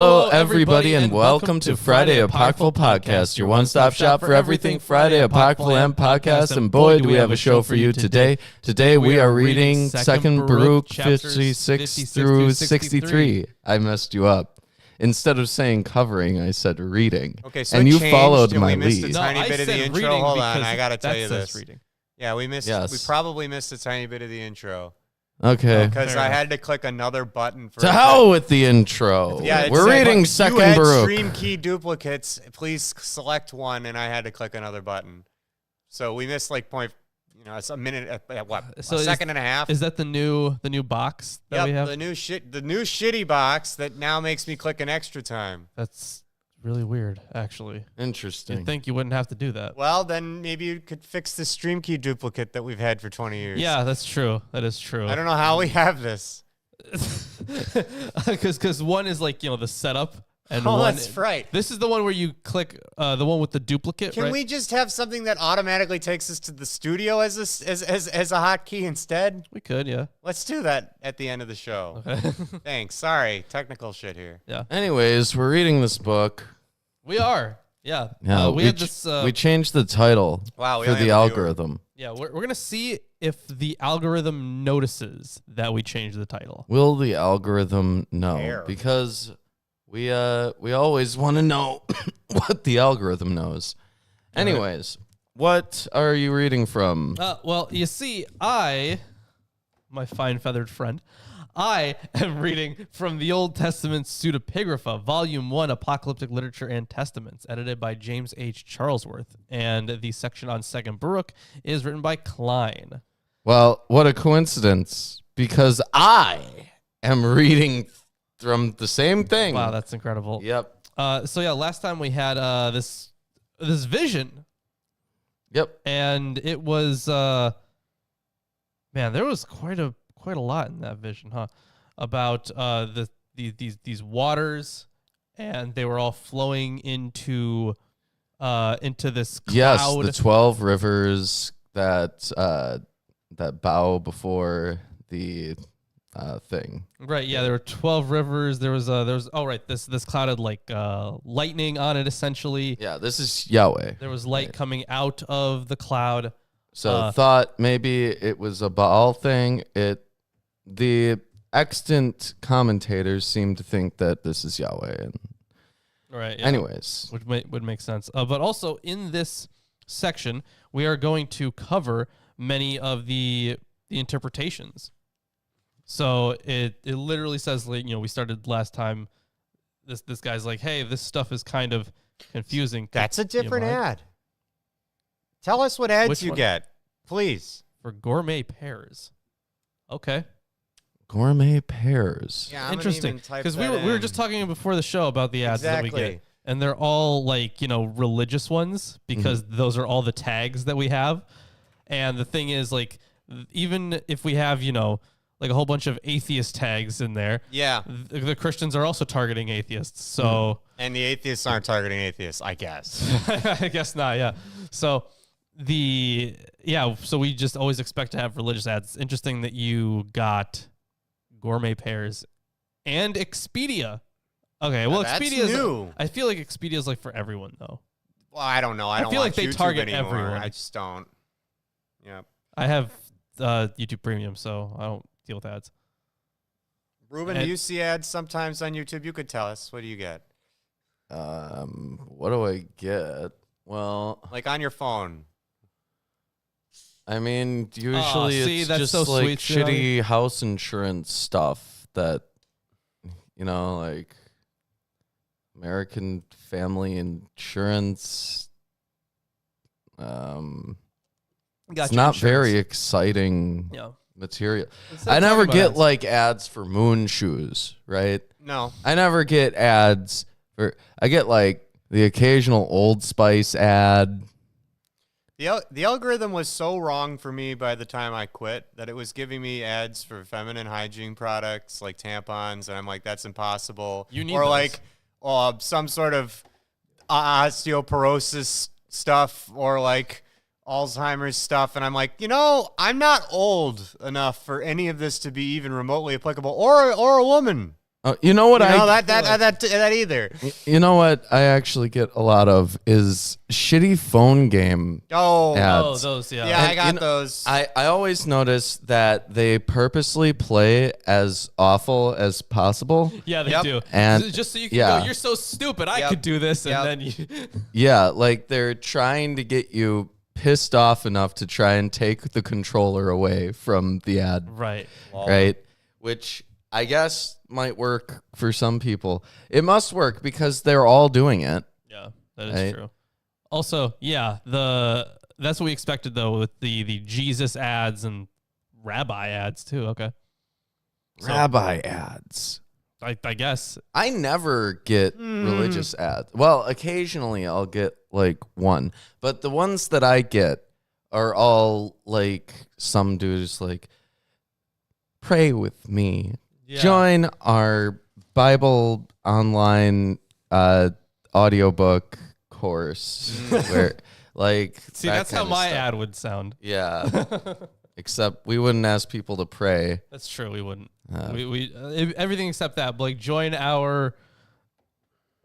Hello, everybody, and welcome to Friday Apocryphal Podcast, your one-stop shop for everything Friday Apocryphal and podcast. And boy, do we have a show for you today. Today we are reading 2 Baruch 56 through 63. I messed you up. Instead of saying covering, I said reading. Okay, so and you changed, followed and my we missed lead. a tiny bit of the intro. Hold on, I gotta tell you this. Reading. Yeah, we missed. Yes. We probably missed a tiny bit of the intro. Okay. Because I had to click another button for. To hell with the intro. Yeah, we're reading 2 Baruch. Stream key duplicates. Please select one, and I had to click another button. So we missed like it's a minute. So a second and a half. Is that the new box that we have? the new shitty box that now makes me click an extra time. That's really weird, actually. Interesting. You'd think you wouldn't have to do that. Well, then maybe you could fix the stream key duplicate that we've had for 20 years. Yeah, that's true. That is true. I don't know how we have this. Because one is like, the setup. And that's right. This is the one where you click the one with the duplicate. Can we just have something that automatically takes us to the studio as a hotkey instead? We could, yeah. Let's do that at the end of the show. Okay. Thanks. Sorry, technical shit here. Yeah. Anyways, we're reading this book. We are. Yeah. Yeah, we had this. we changed the title Wow, we for only the have a algorithm. Yeah, we're gonna see if the algorithm notices that we changed the title. Will the algorithm know? Care. Because we always want to know what the algorithm knows. Anyways, what are you reading from? Well, you see, my fine feathered friend, I am reading from the Old Testament Pseudepigrapha, Volume 1, Apocalyptic Literature and Testaments, edited by James H. Charlesworth. And the section on 2 Baruch is written by Klein. Well, what a coincidence, because I am reading from the same thing. Wow, that's incredible. Yep. So yeah, last time we had this vision. Yep. And it was man, there was quite a lot in that vision, huh? About these waters, and they were all flowing into this cloud. Yes, the 12 rivers that bow before the thing. Right, yeah, there were 12 rivers. There was this cloud had like lightning on it, essentially. Yeah, this is Yahweh. There was light coming out of the cloud. So thought maybe it was a Baal thing. The extant commentators seem to think that this is Yahweh. And right. Yeah. Anyways, which would make sense. But also in this section, we are going to cover many of the interpretations. So it literally says, like, we started last time. This guy's like, hey, this stuff is kind of confusing. That's a different ad. Tell us what ads you get, please. For gourmet pears. Okay. gourmet pears. Yeah, interesting. Because we were just talking before the show about the ads that we get, and they're all like religious ones because those are all the tags that we have. And the thing is, like, even if we have like a whole bunch of atheist tags in there, yeah, the Christians are also targeting atheists. So and the atheists aren't targeting atheists, I guess. I guess not. Yeah. So so we just always expect to have religious ads. It's interesting that you got gourmet pears and Expedia. Okay, well, Expedia new. I feel like Expedia is like for everyone though. Well, I don't know. I don't feel like they YouTube target anymore. everyone. I just don't. Yeah. I have YouTube Premium, so I don't deal with ads. Ruben, do you see ads sometimes on YouTube? You could tell us. What do you get? What do I get? Well, like on your phone. I mean, usually it's that's just so like sweet, shitty house insurance stuff that, like American Family Insurance. It's not very exciting material. I never get like ads for moon shoes, right? No. I never get ads for, I get like the occasional Old Spice ad. The algorithm was so wrong for me by the time I quit that it was giving me ads for feminine hygiene products like tampons, and I'm like, that's impossible. You need or those. like some sort of osteoporosis stuff or like Alzheimer's stuff, and I'm like, I'm not old enough for any of this to be even remotely applicable, or a woman. You know what that either. You know what I actually get a lot of is shitty phone game ads. Those, yeah. Yeah, I got those. I always notice that they purposely play as awful as possible. Yeah, they do. And just so you can go, you're so stupid, I could do this, and then you... Yeah, like they're trying to get you pissed off enough to try and take the controller away from the ad. Right. Right? Which I guess might work for some people. It must work because they're all doing it. Yeah, that is true. Also, that's what we expected though with the Jesus ads and rabbi ads too. Okay. Rabbi ads. I guess. I never get religious ads. Well, occasionally I'll get like one, but the ones that I get are all like some dudes like, pray with me. Yeah. Join our Bible online audiobook course where like see that's how my ad would sound. Yeah. Except we wouldn't ask people to pray. That's true, we wouldn't. We everything except that, but like join our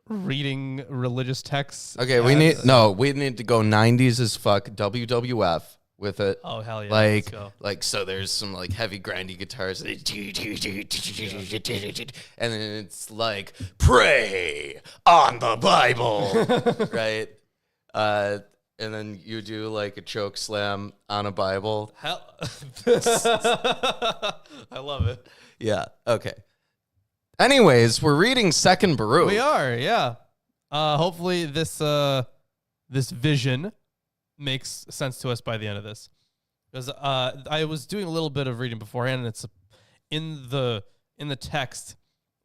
reading religious texts. Okay, we need to go 90s as fuck WWF with it. Oh hell yeah! Like so, there's some like heavy grindy guitars, and then it's like pray on the Bible, right? And then you do like a choke slam on a Bible. Hell, I love it. Yeah. Okay. Anyways, we're reading Second Baruch. We are, yeah. Hopefully this vision makes sense to us by the end of this, because I was doing a little bit of reading beforehand, and it's in the text.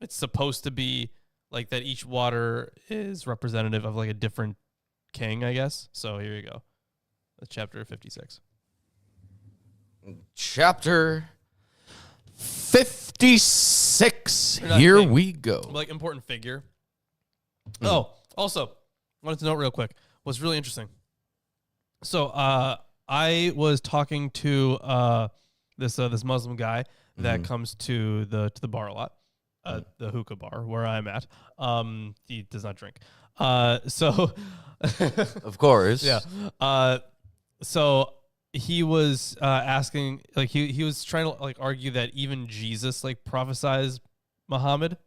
It's supposed to be like that each water is representative of like a different king, I guess. So here you go. That's chapter 56. Chapter 56. Here we go. Like important figure. Oh, also wanted to note real quick. What's really interesting. So I was talking to this Muslim guy that comes to the bar a lot, the hookah bar where I'm at. He does not drink. So of course, yeah. So he was asking, like he was trying to like argue that even Jesus like prophesies Muhammad.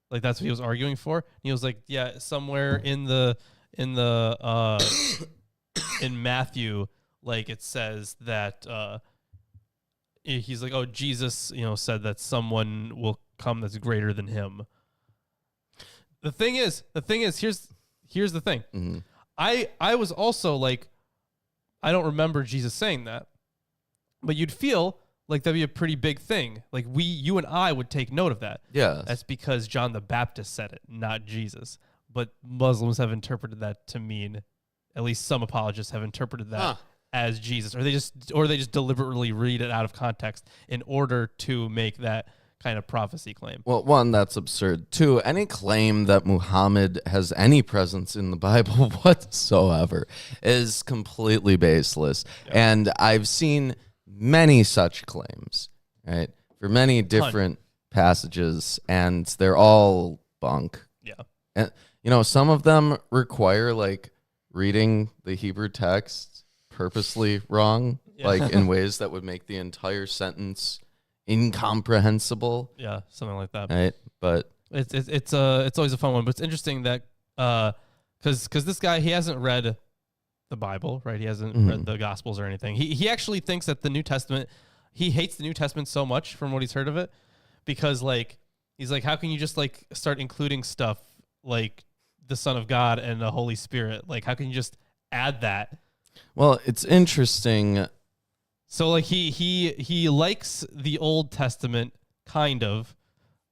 Like that's what he was arguing for. And he was like, yeah, somewhere in in Matthew, like it says that he's like, oh, Jesus, said that someone will come that's greater than him. The thing is, here's the thing. Mm-hmm. I was also like, I don't remember Jesus saying that, but you'd feel like that'd be a pretty big thing. Like you and I would take note of that. Yeah. That's because John the Baptist said it, not Jesus. But Muslims have interpreted that to mean, at least some apologists have interpreted that as Jesus, or they just deliberately read it out of context in order to make that kind of prophecy claim. Well, one, that's absurd. Two, any claim that Muhammad has any presence in the Bible whatsoever is completely baseless. Yeah. And I've seen many such claims, right, for many different passages, and they're all bunk. Yeah. And, some of them require, like, reading the Hebrew text purposely wrong, like in ways that would make the entire sentence incomprehensible. Yeah, something like that. Right, but it's always a fun one. But it's interesting that because this guy, he hasn't read the Bible, right? He hasn't read the Gospels or anything. He actually thinks that the New Testament, he hates the New Testament so much from what he's heard of it, because like he's like, how can you just like start including stuff like the Son of God and the Holy Spirit? Like, how can you just add that? Well, it's interesting. So like he likes the Old Testament kind of,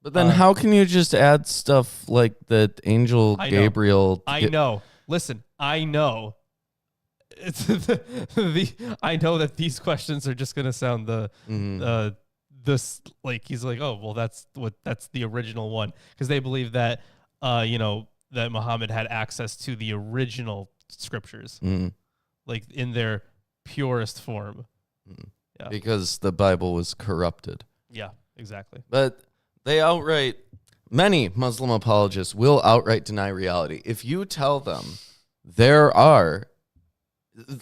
but then how can you just add stuff like that angel Gabriel? I know. Listen, I know. It's I know that these questions are just gonna sound this like he's like, oh well, that's the original one, because they believe that that Muhammad had access to the original scriptures, like in their purest form. Yeah. Because the Bible was corrupted. Yeah, exactly. But they outright Many Muslim apologists will outright deny reality. If you tell them there are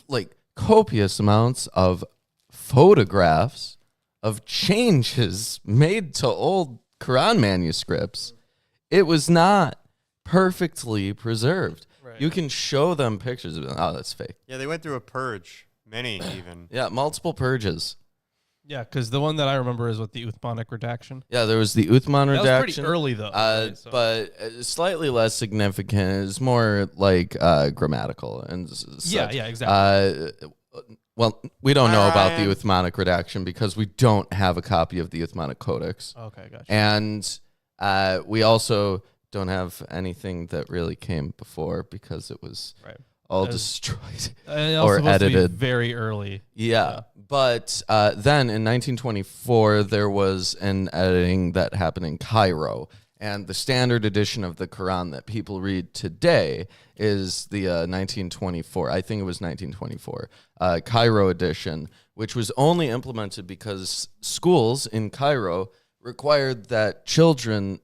like copious amounts of photographs of changes made to old Quran manuscripts, it was not perfectly preserved. Right. You can show them pictures of it. Oh, that's fake. Yeah, they went through a purge. Many even. Yeah, multiple purges. Yeah, because the one that I remember is with the Uthmanic redaction. Yeah, there was the Uthman redaction. That was pretty early, though. Right, so. But slightly less significant. It's more like grammatical and such. Yeah, exactly. Well, we don't know about the Uthmanic redaction because we don't have a copy of the Uthmanic Codex. Okay, gotcha. And we also don't have anything that really came before because it was all destroyed or edited very early. Yeah. But then in 1924, there was an editing that happened in Cairo. And the standard edition of the Quran that people read today is the 1924, I think it was 1924, Cairo edition, which was only implemented because schools in Cairo required that children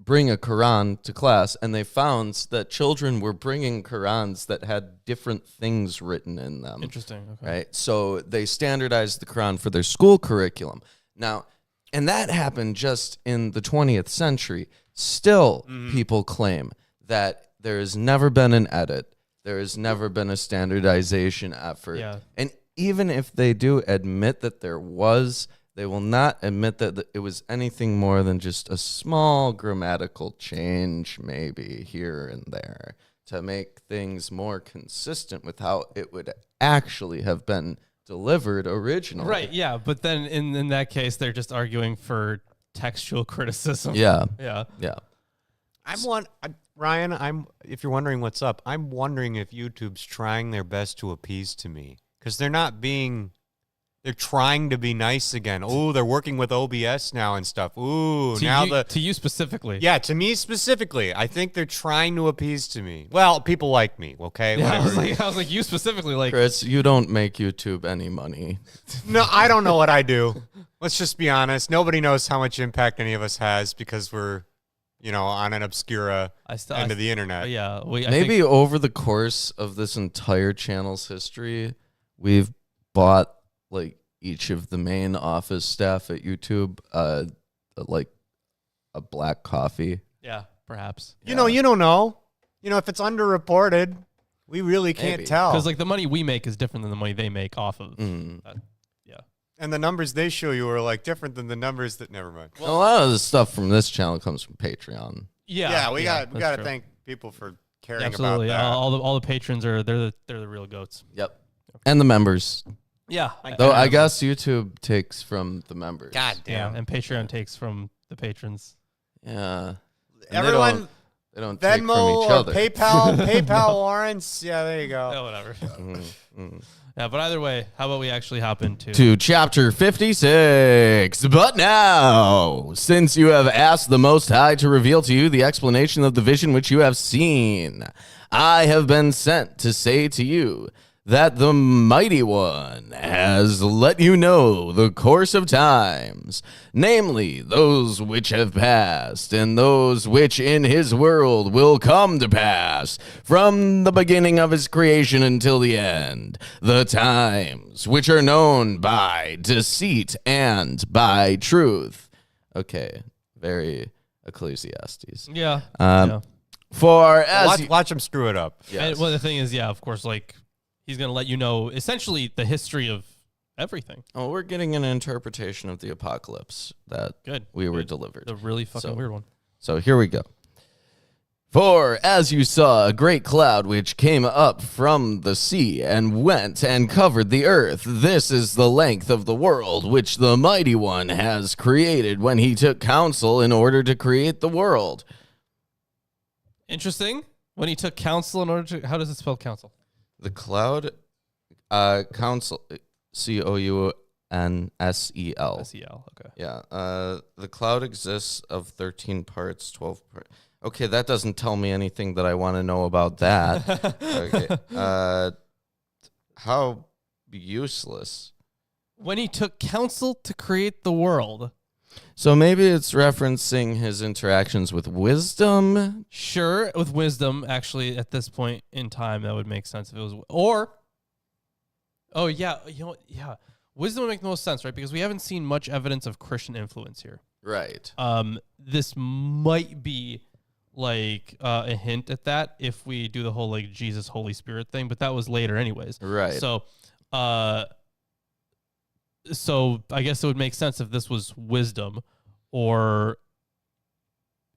bring a Quran to class, and they found that children were bringing Qurans that had different things written in them. Interesting. Okay. Right? So they standardized the Quran for their school curriculum. Now, and that happened just in the 20th century. Still, people claim that there has never been an edit. There has never been a standardization effort. Yeah. And even if they do admit that there was, they will not admit that it was anything more than just a small grammatical change, maybe here and there, to make things more consistent with how it would actually have been delivered originally. Right, yeah. But then in that case, they're just arguing for textual criticism. Yeah. Yeah. Yeah. Ryan, if you're wondering what's up, I'm wondering if YouTube's trying their best to appease to me because they're trying to be nice again. Oh, they're working with OBS now and stuff. Ooh, to you specifically. Yeah, to me specifically. I think they're trying to appease to me. Well, people like me, okay? Yeah, I was like, you specifically, like Chris, you don't make YouTube any money. No, I don't know what I do. Let's just be honest. Nobody knows how much impact any of us has because we're, on an obscura end of the internet. Yeah. Maybe over the course of this entire channel's history, we've bought like each of the main office staff at YouTube, like a black coffee. Yeah, perhaps. You don't know. If it's underreported, we really can't tell. Because like the money we make is different than the money they make off of. Yeah. And the numbers they show you are like different than the numbers that. Never mind. Well, a lot of the stuff from this channel comes from Patreon. Yeah. We got to thank people for caring Absolutely. about that. All the patrons are they're the real goats. Yep. And the members. Yeah. Though I guess YouTube takes from the members. God damn. Yeah, and Patreon takes from the patrons. Yeah. Everyone, they don't Venmo take from each other. or PayPal Lawrence. Yeah, there you go. Yeah, whatever. Yeah, but either way, how about we actually hop into to chapter 56. But now, since you have asked the Most High to reveal to you the explanation of the vision which you have seen, I have been sent to say to you that the Mighty One has let you know the course of times, namely those which have passed and those which in his world will come to pass from the beginning of his creation until the end, the times which are known by deceit and by truth. Okay, very Ecclesiastes. Yeah. For as watch him screw it up. Yes. And, well, the thing is, of course, like he's going to let you know essentially the history of everything. Oh, we're getting an interpretation of the apocalypse that we were delivered. The really fucking weird one. So here we go. For as you saw a great cloud which came up from the sea and went and covered the earth, this is the length of the world which the Mighty One has created when he took counsel in order to create the world. Interesting. When he took counsel in order to... How does it spell counsel? The cloud, counsel, Counsel, SEL, okay. Yeah, the cloud exists of 13 parts, 12 parts. Okay, that doesn't tell me anything that I want to know about that. Okay, how useless. When he took counsel to create the world. So maybe it's referencing his interactions with wisdom. Sure, with wisdom, actually, at this point in time, that would make sense if it was. Or, oh, yeah, wisdom would make the most sense, right? Because we haven't seen much evidence of Christian influence here. Right. This might be like a hint at that if we do the whole like Jesus Holy Spirit thing, but that was later anyways. Right. So I guess it would make sense if this was wisdom, or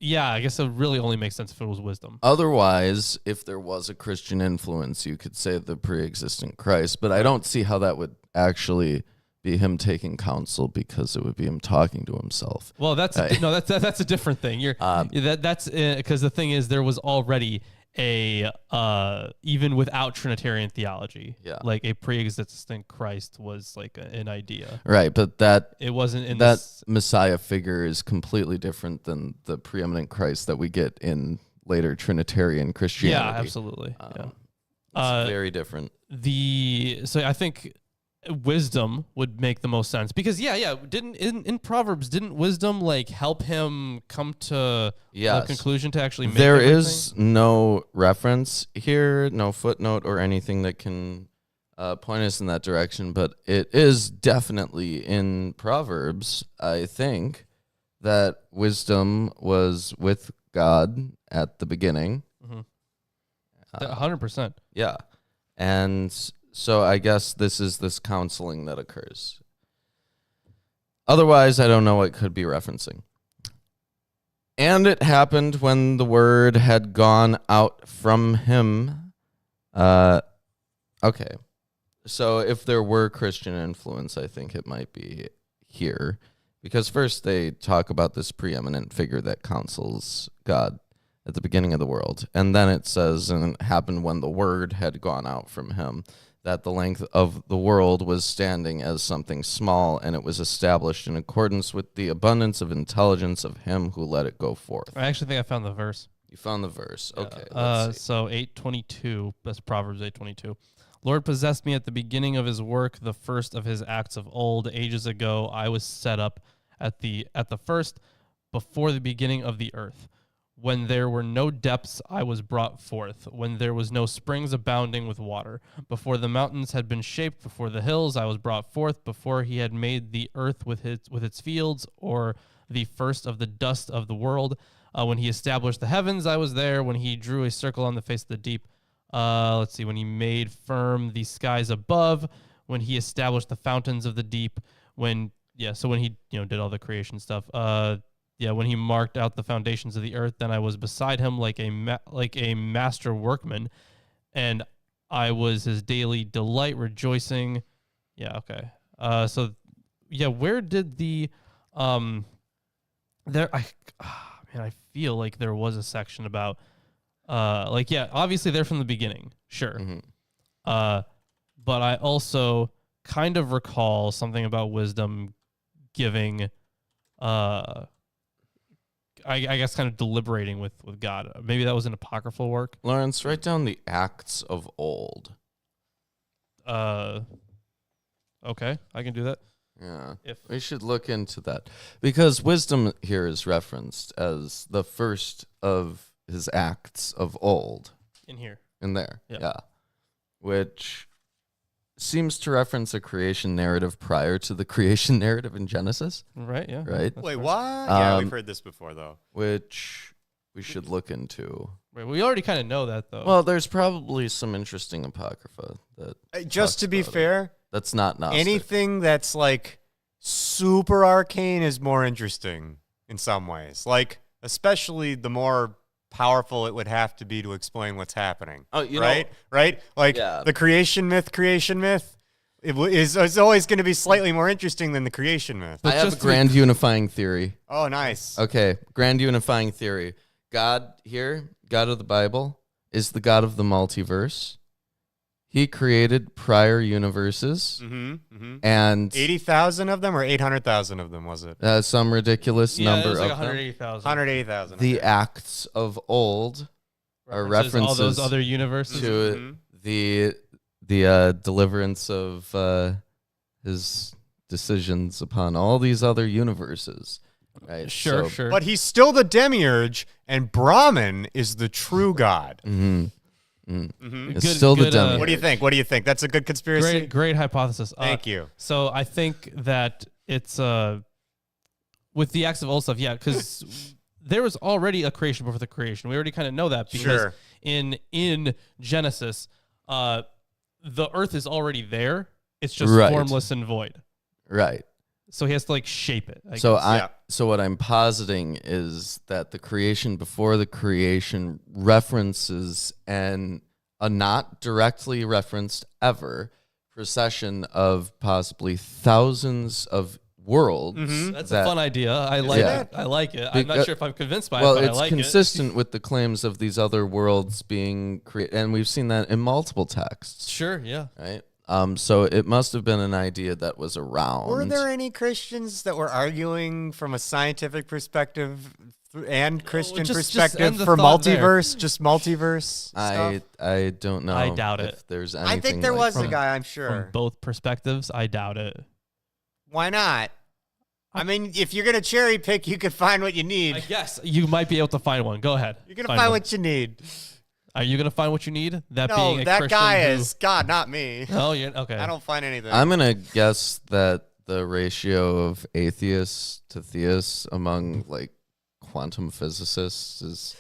I guess it would really only make sense if it was wisdom. Otherwise, if there was a Christian influence, you could say the pre-existent Christ, but I don't see how that would actually be him taking counsel, because it would be him talking to himself. Well, that's a different thing. That's because the thing is, there was already a even without Trinitarian theology, like a pre-existent Christ was like an idea, right? But that it wasn't in that Messiah figure is completely different than the preeminent Christ that we get in later Trinitarian Christianity. Yeah, absolutely. It's very different. So I think wisdom would make the most sense, because didn't in Proverbs, didn't wisdom like help him come to a conclusion to actually make there everything? Is no reference here, no footnote or anything that can point us in that direction, but it is definitely in Proverbs, I think, that wisdom was with God at the beginning. 100%. Yeah. And so I guess this is this counseling that occurs. Otherwise, I don't know what could be referencing. And it happened when the word had gone out from him. Okay. So if there were Christian influence, I think it might be here. Because first they talk about this preeminent figure that counsels God at the beginning of the world. And then it says, and it happened when the word had gone out from him, that the length of the world was standing as something small, and it was established in accordance with the abundance of intelligence of him who let it go forth. I actually think I found the verse. You found the verse. Okay. So 8:22, that's Proverbs 8:22. Lord possessed me at the beginning of his work, the first of his acts of old. Ages ago I was set up at the first, before the beginning of the earth. When there were no depths, I was brought forth. When there was no springs abounding with water. Before the mountains had been shaped, before the hills, I was brought forth. Before he had made the earth with its fields, or the first of the dust of the world. When he established the heavens, I was there. When he drew a circle on the face of the deep. When he made firm the skies above. When he established the fountains of the deep. When he did all the creation stuff. When he marked out the foundations of the earth, then I was beside him like a master workman, and I was his daily delight, rejoicing. Yeah, okay. Where did the I feel like there was a section about obviously they're from the beginning, sure. Mm-hmm. But I also kind of recall something about wisdom giving I guess kind of deliberating with God. Maybe that was an apocryphal work. Lawrence, write down the acts of old. Okay, I can do that. Yeah, we should look into that, because wisdom here is referenced as the first of his acts of old. In there, yeah. Which seems to reference a creation narrative prior to the creation narrative in Genesis. Right, yeah. Right? Wait, what? Yeah, we've heard this before, though. Which we should look into. Right, we already kind of know that, though. Well, there's probably some interesting Apocrypha that... Just to be fair... That's not Gnostic. Anything that's, like, super arcane is more interesting in some ways. Like, especially the more powerful it would have to be to explain what's happening. Oh, right? Like the creation myth is always going to be slightly more interesting than the creation myth. I have a grand unifying theory. Oh, nice. Okay, grand unifying theory. God of the Bible, is the God of the multiverse. He created prior universes, and 80,000 of them, or 800,000 of them, was it? Some ridiculous number it was like of 180,000. 180,000. The acts of old are references all those other universes to the deliverance of his decisions upon all these other universes. Right? Sure. But he's still the demiurge, and Brahman is the true god. It's still the demiurge. What do you think? That's a good conspiracy? Great hypothesis. Thank you. So I think that it's with the acts of old stuff, yeah, because there was already a creation before the creation. We already kind of know that because in Genesis, the earth is already there. It's just formless and void. Right. So he has to shape it. So what I'm positing is that the creation before the creation references a not directly referenced ever procession of possibly thousands of worlds. That's a fun idea. I like it. I like it. I'm not sure if I'm convinced by it, but I like it. Well, it's consistent with the claims of these other worlds being created, and we've seen that in multiple texts. Sure, yeah. Right? So it must have been an idea that was around. Were there any Christians that were arguing from a scientific perspective and Christian perspective for multiverse? Just multiverse stuff? I don't know. I doubt if it. There's anything. I think there was that. a guy, I'm sure. From both perspectives, I doubt it. Why not? I mean, if you're going to cherry pick, you could find what you need. I guess you might be able to find one. Go ahead. You're going to find what you need. Are you going to find what you need? That Christian guy is God, not me. Oh, yeah. Okay. I don't find anything. I'm going to guess that the ratio of atheists to theists among quantum physicists is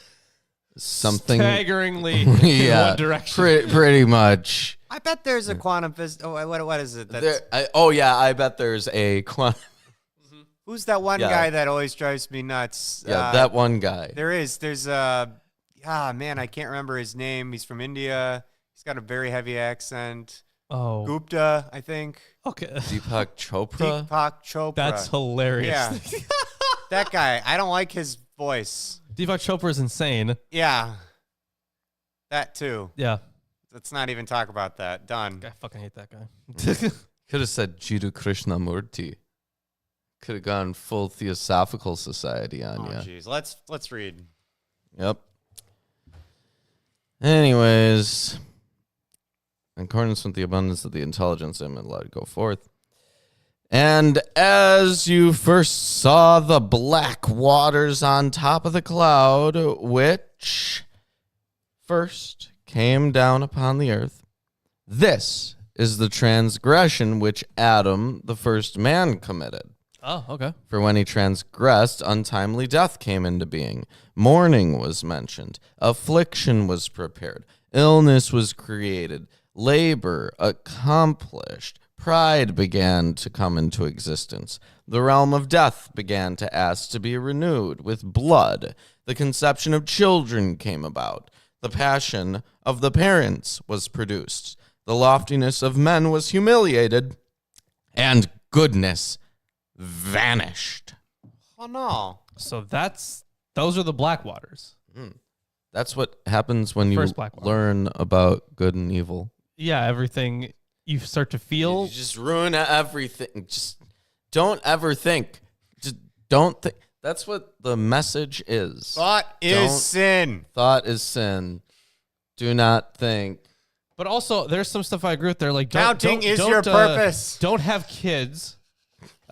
something staggeringly in one direction. Pretty much. I bet there's a quantum physicist. Oh, what is it? I bet there's a quantum. Who's that one guy that always drives me nuts? Yeah, that one guy. There's man, I can't remember his name. He's from India. He's got a very heavy accent. Oh. Gupta, I think. Okay. Deepak Chopra. That's hilarious. Yeah. That guy. I don't like his voice. Deepak Chopra is insane. Yeah. That too. Yeah. Let's not even talk about that. Done. I fucking hate that guy. Could have said Jiddu Krishnamurti. Could have gone full Theosophical Society on you. Oh, jeez. Let's read. Yep. Anyways, in accordance with the abundance of the intelligence, I'm allowed to go forth. And as you first saw the black waters on top of the cloud, which first came down upon the earth, this is the transgression which Adam, the first man, committed. Oh, okay. For when he transgressed, untimely death came into being. Mourning was mentioned. Affliction was prepared. Illness was created. Labor accomplished. Pride began to come into existence. The realm of death began to ask to be renewed with blood. The conception of children came about. The passion of the parents was produced. The loftiness of men was humiliated. And goodness vanished. Oh no. So those are the black waters. That's what happens when you learn about good and evil. Yeah, everything you start to feel. You just ruin everything. Just don't ever think. Just don't think. That's what the message is. Thought is sin. Thought is sin. Do not think. But also, there's some stuff I agree with there. Counting is your purpose. Don't have kids.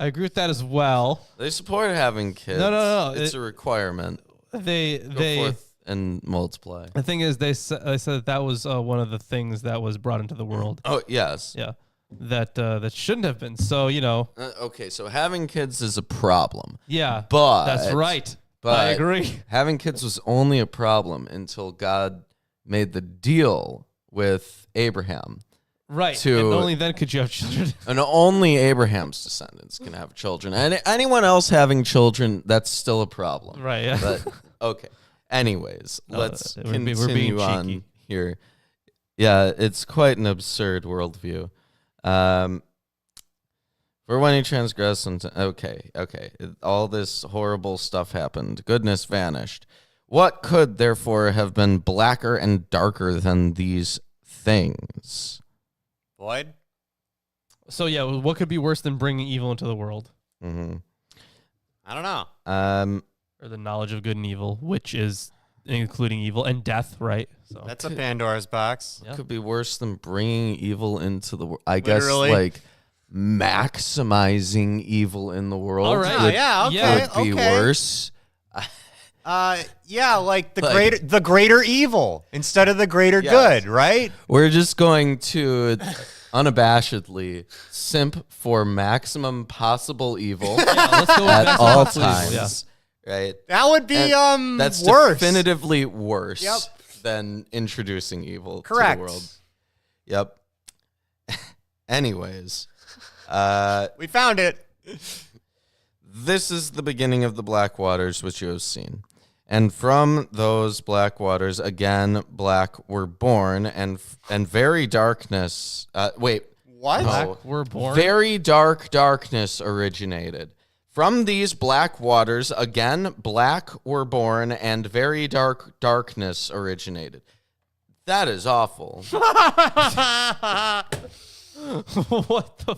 I agree with that as well. They support having kids. No. It's a requirement. They Go forth and multiply. The thing is, they said that was one of the things that was brought into the world. Oh, yes. Yeah. That shouldn't have been. So, okay, so having kids is a problem. Yeah. But that's right. But I agree. Having kids was only a problem until God made the deal with Abraham. Right, and only then could you have children. And only Abraham's descendants can have children. And anyone else having children, that's still a problem. Right, yeah. But, okay. Anyways, let's continue we're being on cheeky here. Yeah, it's quite an absurd worldview. For when he transgressed, okay. All this horrible stuff happened. Goodness vanished. What could, therefore, have been blacker and darker than these things? Void? So, yeah, what could be worse than bringing evil into the world? Mm-hmm. I don't know. Or the knowledge of good and evil, which is including evil and death, right? So that's a Pandora's box. Yeah. Could be worse than bringing evil into the world. I Literally. guess, maximizing evil in the world. All right. would, Yeah, okay. would be worse. Yeah, like the greater evil instead of the greater Yes. good, right? We're just going to unabashedly simp for maximum possible evil Let's go with at maximum all possible evil, times. Right? That would be And that's worse. definitively worse Yep. than introducing evil Correct. to the world. Yep. Anyways, We found it. this is the beginning of the black waters which you have seen. And from those black waters, again, black were born, and very darkness. What? No. Black were born. Very dark darkness originated. From these black waters, again, black were born, and very dark darkness originated. That is awful. What the?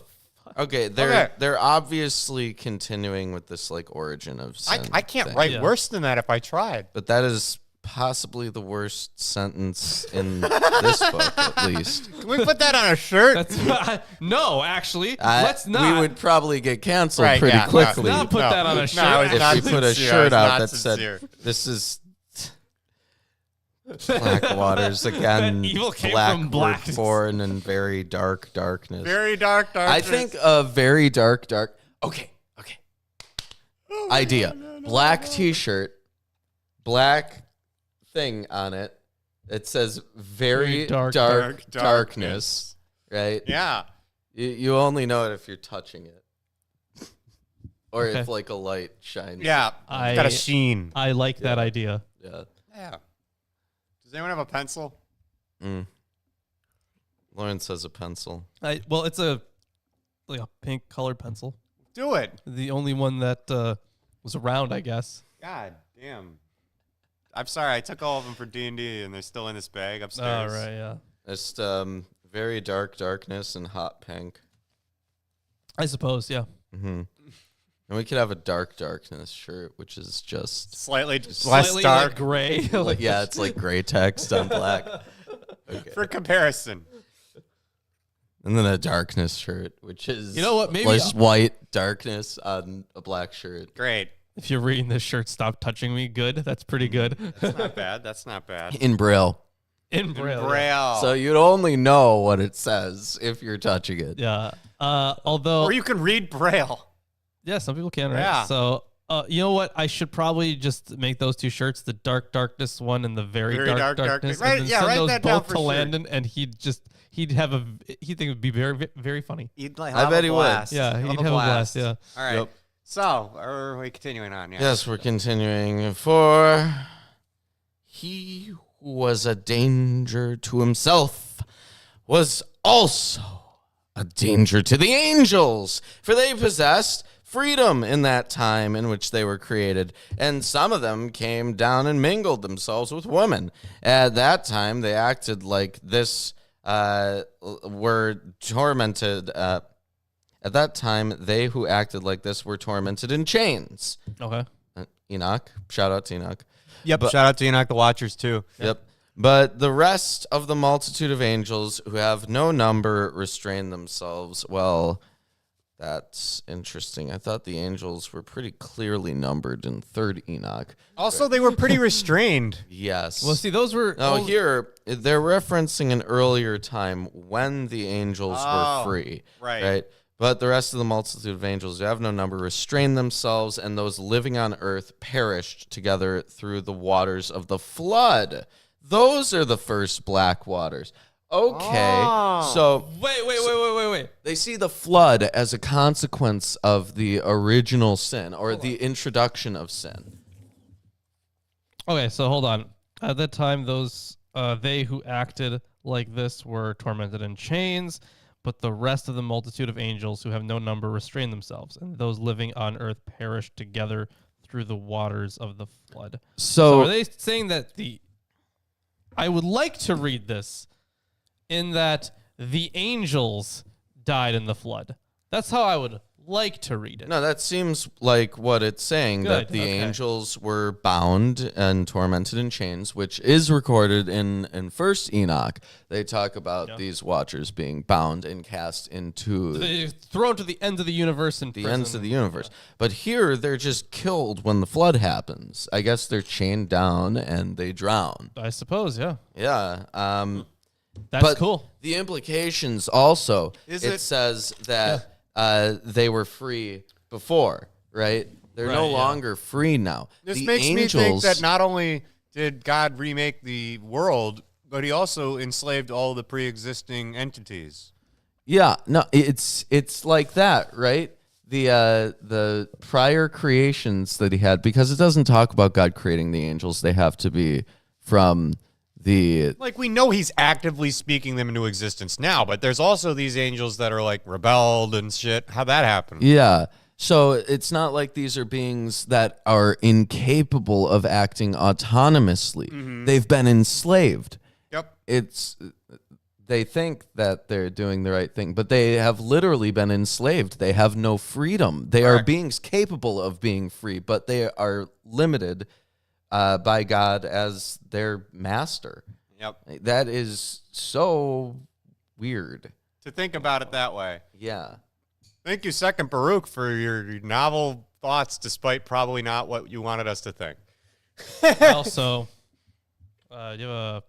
Okay, they're obviously continuing with this like origin of sin. I can't thing. write Yeah. worse than that if I tried. But that is possibly the worst sentence in this book, at least. Can we put that on a shirt? That's no, actually, let's not. We would probably get canceled Right, pretty yeah, no. quickly not put that on a shirt. No, it's if not we put a sincere. shirt It's out not that sincere. said, "This is black waters again. That evil came black from were blackness. born in very dark darkness." Very dark. I think a very dark. Okay. Idea: black T-shirt, black thing on it. It says very dark darkness. Right? Yeah. You only know it if you're touching it, or Okay. if like a light shines. Yeah. I- It's got a sheen. I like that idea. Yeah. Yeah. Does anyone have a pencil? Lawrence has a pencil. Well, it's a pink colored pencil. Do it. The only one that was around, I guess. God damn. I'm sorry. I took all of them for D&D, and they're still in this bag All upstairs. right, yeah. Just very dark darkness and hot pink. I suppose, yeah. Mm-hmm. And we could have a dark darkness shirt, which is just Slightly less Slightly dark like gray. yeah, it's like gray text on black. Okay. for comparison. And then a darkness shirt, which is You know what, maybe- just white darkness on a black shirt. Great. If you're reading this shirt, stop touching me. Good. That's pretty good. That's not bad. That's not bad. In Braille. In Braille. Braille. So you'd only know what it says if you're touching it. Yeah. Although, or you can read Braille. yeah, some people can, right? Yeah. So, you know what? I should probably just make those two shirts, the dark darkness one and the very dark darkness. Right, And then yeah, send write those that down both for to sure. Landon, and he'd think it would be very, very funny. You'd like I bet he would. Yeah, he'd have a blast. Yeah. All right. Yep. So, are we continuing on? Yeah. Yes, we're continuing. For he who was a danger to himself was also a danger to the angels, for they possessed freedom in that time in which they were created, and some of them came down and mingled themselves with women. At that time, they acted like this, were tormented. At that time, they who acted like this were tormented in chains. Okay. Enoch, shout out to Enoch. Yep. Shout out to Enoch the Watchers too. Yep. But the rest of the multitude of angels who have no number restrain themselves. Well, that's interesting. I thought the angels were pretty clearly numbered in 3rd Enoch. Also, they were pretty restrained. Yes. Well, see, those were. Now here, they're referencing an earlier time when the angels were free. right. But the rest of the multitude of angels who have no number restrained themselves, and those living on earth perished together through the waters of the flood. Those are the first black waters. Okay, so Wait. they see the flood as a consequence of the original sin or the introduction of sin. Okay, so hold on. At that time, those they who acted like this were tormented in chains, but the rest of the multitude of angels who have no number restrained themselves, and those living on earth perished together through the waters of the flood. So are they saying that I would like to read this in that the angels died in the flood. That's how I would like to read it. No, that seems like what it's saying, that Good, the okay. angels were bound and tormented in chains, which is recorded in First Enoch. They talk about these watchers being bound and cast into They're thrown to the ends of the universe and the ends of the universe. But here, they're just killed when the flood happens. I guess they're chained down and they drown. I suppose, yeah. Yeah. That's but cool. The implications also, Is it it- says that they were free before, right? They're no Right, yeah. longer free now. This The makes me think angels- that not only did God remake the world, but he also enslaved all the pre-existing entities. Yeah, no, it's like that, right? The prior creations that he had, because it doesn't talk about God creating the angels. They have to be from the Like, we know he's actively speaking them into existence now, but there's also these angels that are like rebelled and shit. How'd that happen? Yeah. So it's not like these are beings that are incapable of acting autonomously. They've been enslaved. Yep. They think that they're doing the right thing, but they have literally been enslaved. They have no freedom. They are Correct. beings capable of being free, but they are limited by God as their master. Yep. That is so weird. To think about it that way. Yeah. Thank you, Second Baruch, for your novel thoughts, despite probably not what you wanted us to think. Also, do you have a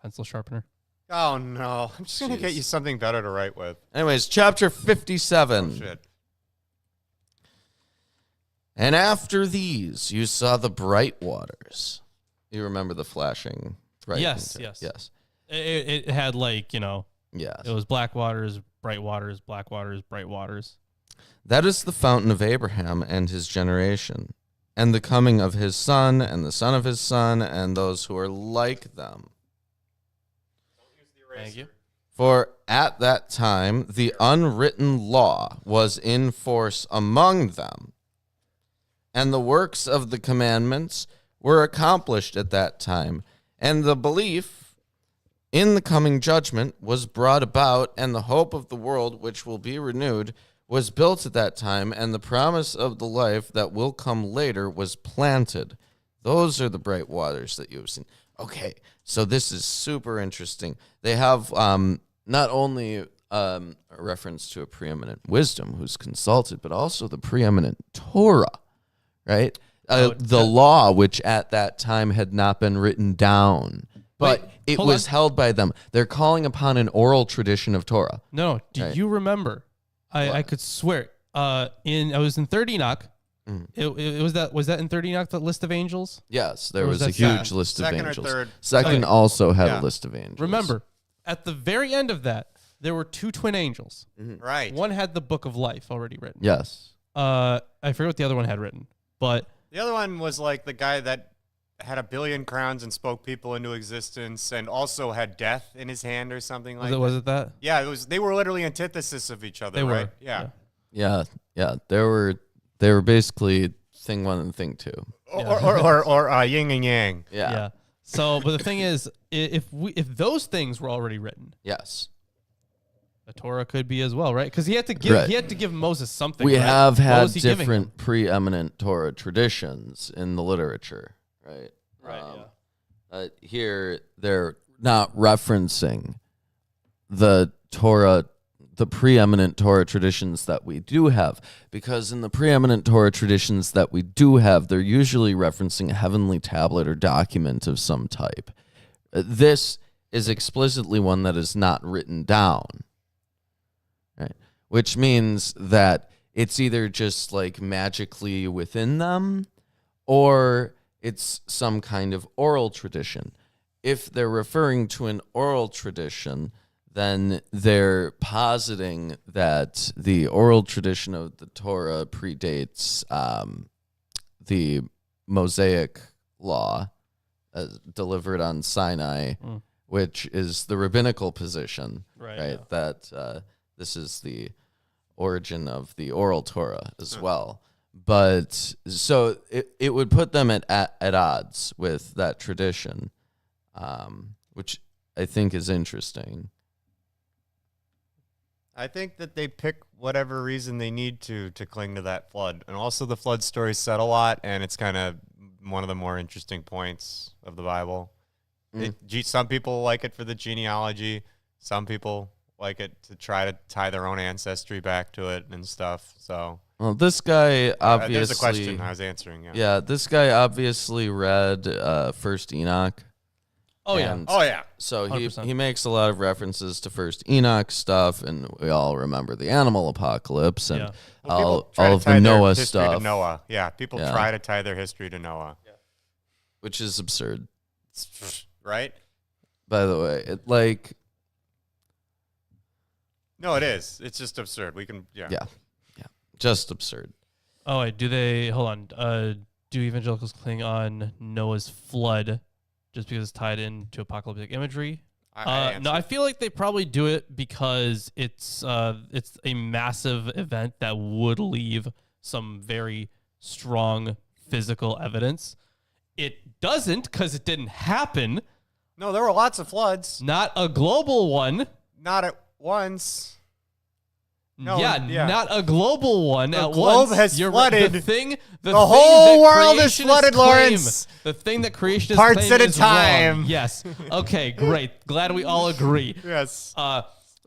pencil sharpener? Oh, no. I'm just going to get Jeez. you something better to write with. Anyways, chapter 57. Oh, shit. And after these, you saw the bright waters. You remember the flashing bright? Yes. Yes. It had like, Yes. it was black waters, bright waters, black waters, bright waters. That is the fountain of Abraham and his generation, and the coming of his son, and the son of his son, and those who are like them. Thank you. For at that time, the unwritten law was in force among them, and the works of the commandments were accomplished at that time, and the belief in the coming judgment was brought about, and the hope of the world which will be renewed was built at that time, and the promise of the life that will come later was planted. Those are the bright waters that you have seen. Okay, so this is super interesting. They have not only a reference to a preeminent wisdom who's consulted, but also the preeminent Torah, right? The law, which at that time had not been written down, but Wait, it hold was on. held by them. They're calling upon an oral tradition of Torah. No, do Right. you remember? I could swear. I was in Third Enoch. Was that in Third Enoch, the list of angels? Yes, there Or was was a that huge list of second or angels. third? Second Okay. also had Yeah. a list of angels. Remember, at the very end of that, there were two twin angels. Right. One had the book of life already written. Yes. I forget what the other one had written, but The other one was like the guy that had 1 billion crowns and spoke people into existence, and also had death in his hand or something like that. was it that? Yeah, it was. They were literally antithesis of each other, They right? were. Yeah. Yeah. They were basically thing one and thing two. Or yin and yang. Yeah. So, but the thing is, if those things were already written, Yes. the Torah could be as well, right? Because he had to give Moses something. We right? have What had was he giving him? different preeminent Torah traditions in the literature, right? Right. Here, they're not referencing the Torah, the preeminent Torah traditions that we do have, because in the preeminent Torah traditions that we do have, they're usually referencing a heavenly tablet or document of some type. This is explicitly one that is not written down, right? Which means that it's either just like magically within them, or it's some kind of oral tradition. If they're referring to an oral tradition, then they're positing that the oral tradition of the Torah predates the Mosaic law delivered on Sinai, which is the rabbinical position, right? Yeah. That this is the origin of the oral Torah as well. But so it would put them at odds with that tradition, which I think is interesting. I think that they pick whatever reason they need to cling to that flood. And also the flood story's said a lot, and it's kind of one of the more interesting points of the Bible. Some people like it for the genealogy. Some people like it to try to tie their own ancestry back to it and stuff. So, well, this guy obviously... there's a question I was answering, Yeah, this guy obviously read First Enoch. Oh, yeah. So 100%. he makes a lot of references to First Enoch stuff, and we all remember the animal apocalypse and all of the Noah stuff. Noah. Yeah, people try to tie their history to Noah. Yeah. Which is absurd. Right? By the way, No, it is. It's just absurd. We can, Yeah. Just absurd. Oh, wait, hold on. Do evangelicals cling on Noah's flood just because it's tied into apocalyptic imagery? No, I feel like they probably do it because it's a massive event that would leave some very strong physical evidence. It doesn't because it didn't happen. No, there were lots of floods. Not a global one. Not at once. No, not a global one the at globe once. has flooded. The whole world is flooded, Lawrence. The thing that creationists Parts claim at a is time. wrong. Yes. Okay, great. Glad we all agree. Yes.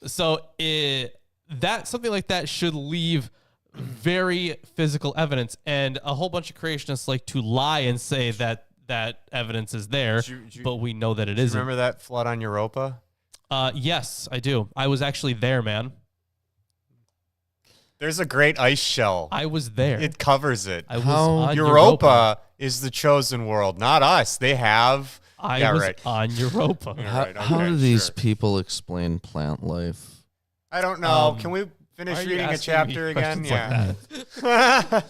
So something like that should leave very physical evidence, and a whole bunch of creationists like to lie and say that evidence is there, but we know that it isn't. Remember that flood on Europa? Yes, I do. I was actually there, man. There's a great ice shell. I was there. It covers it. I was on Europa is the chosen world, not us. They have. I was on Europa. How do these people explain plant life? I don't know. Can we finish reading a chapter again? Yeah. Like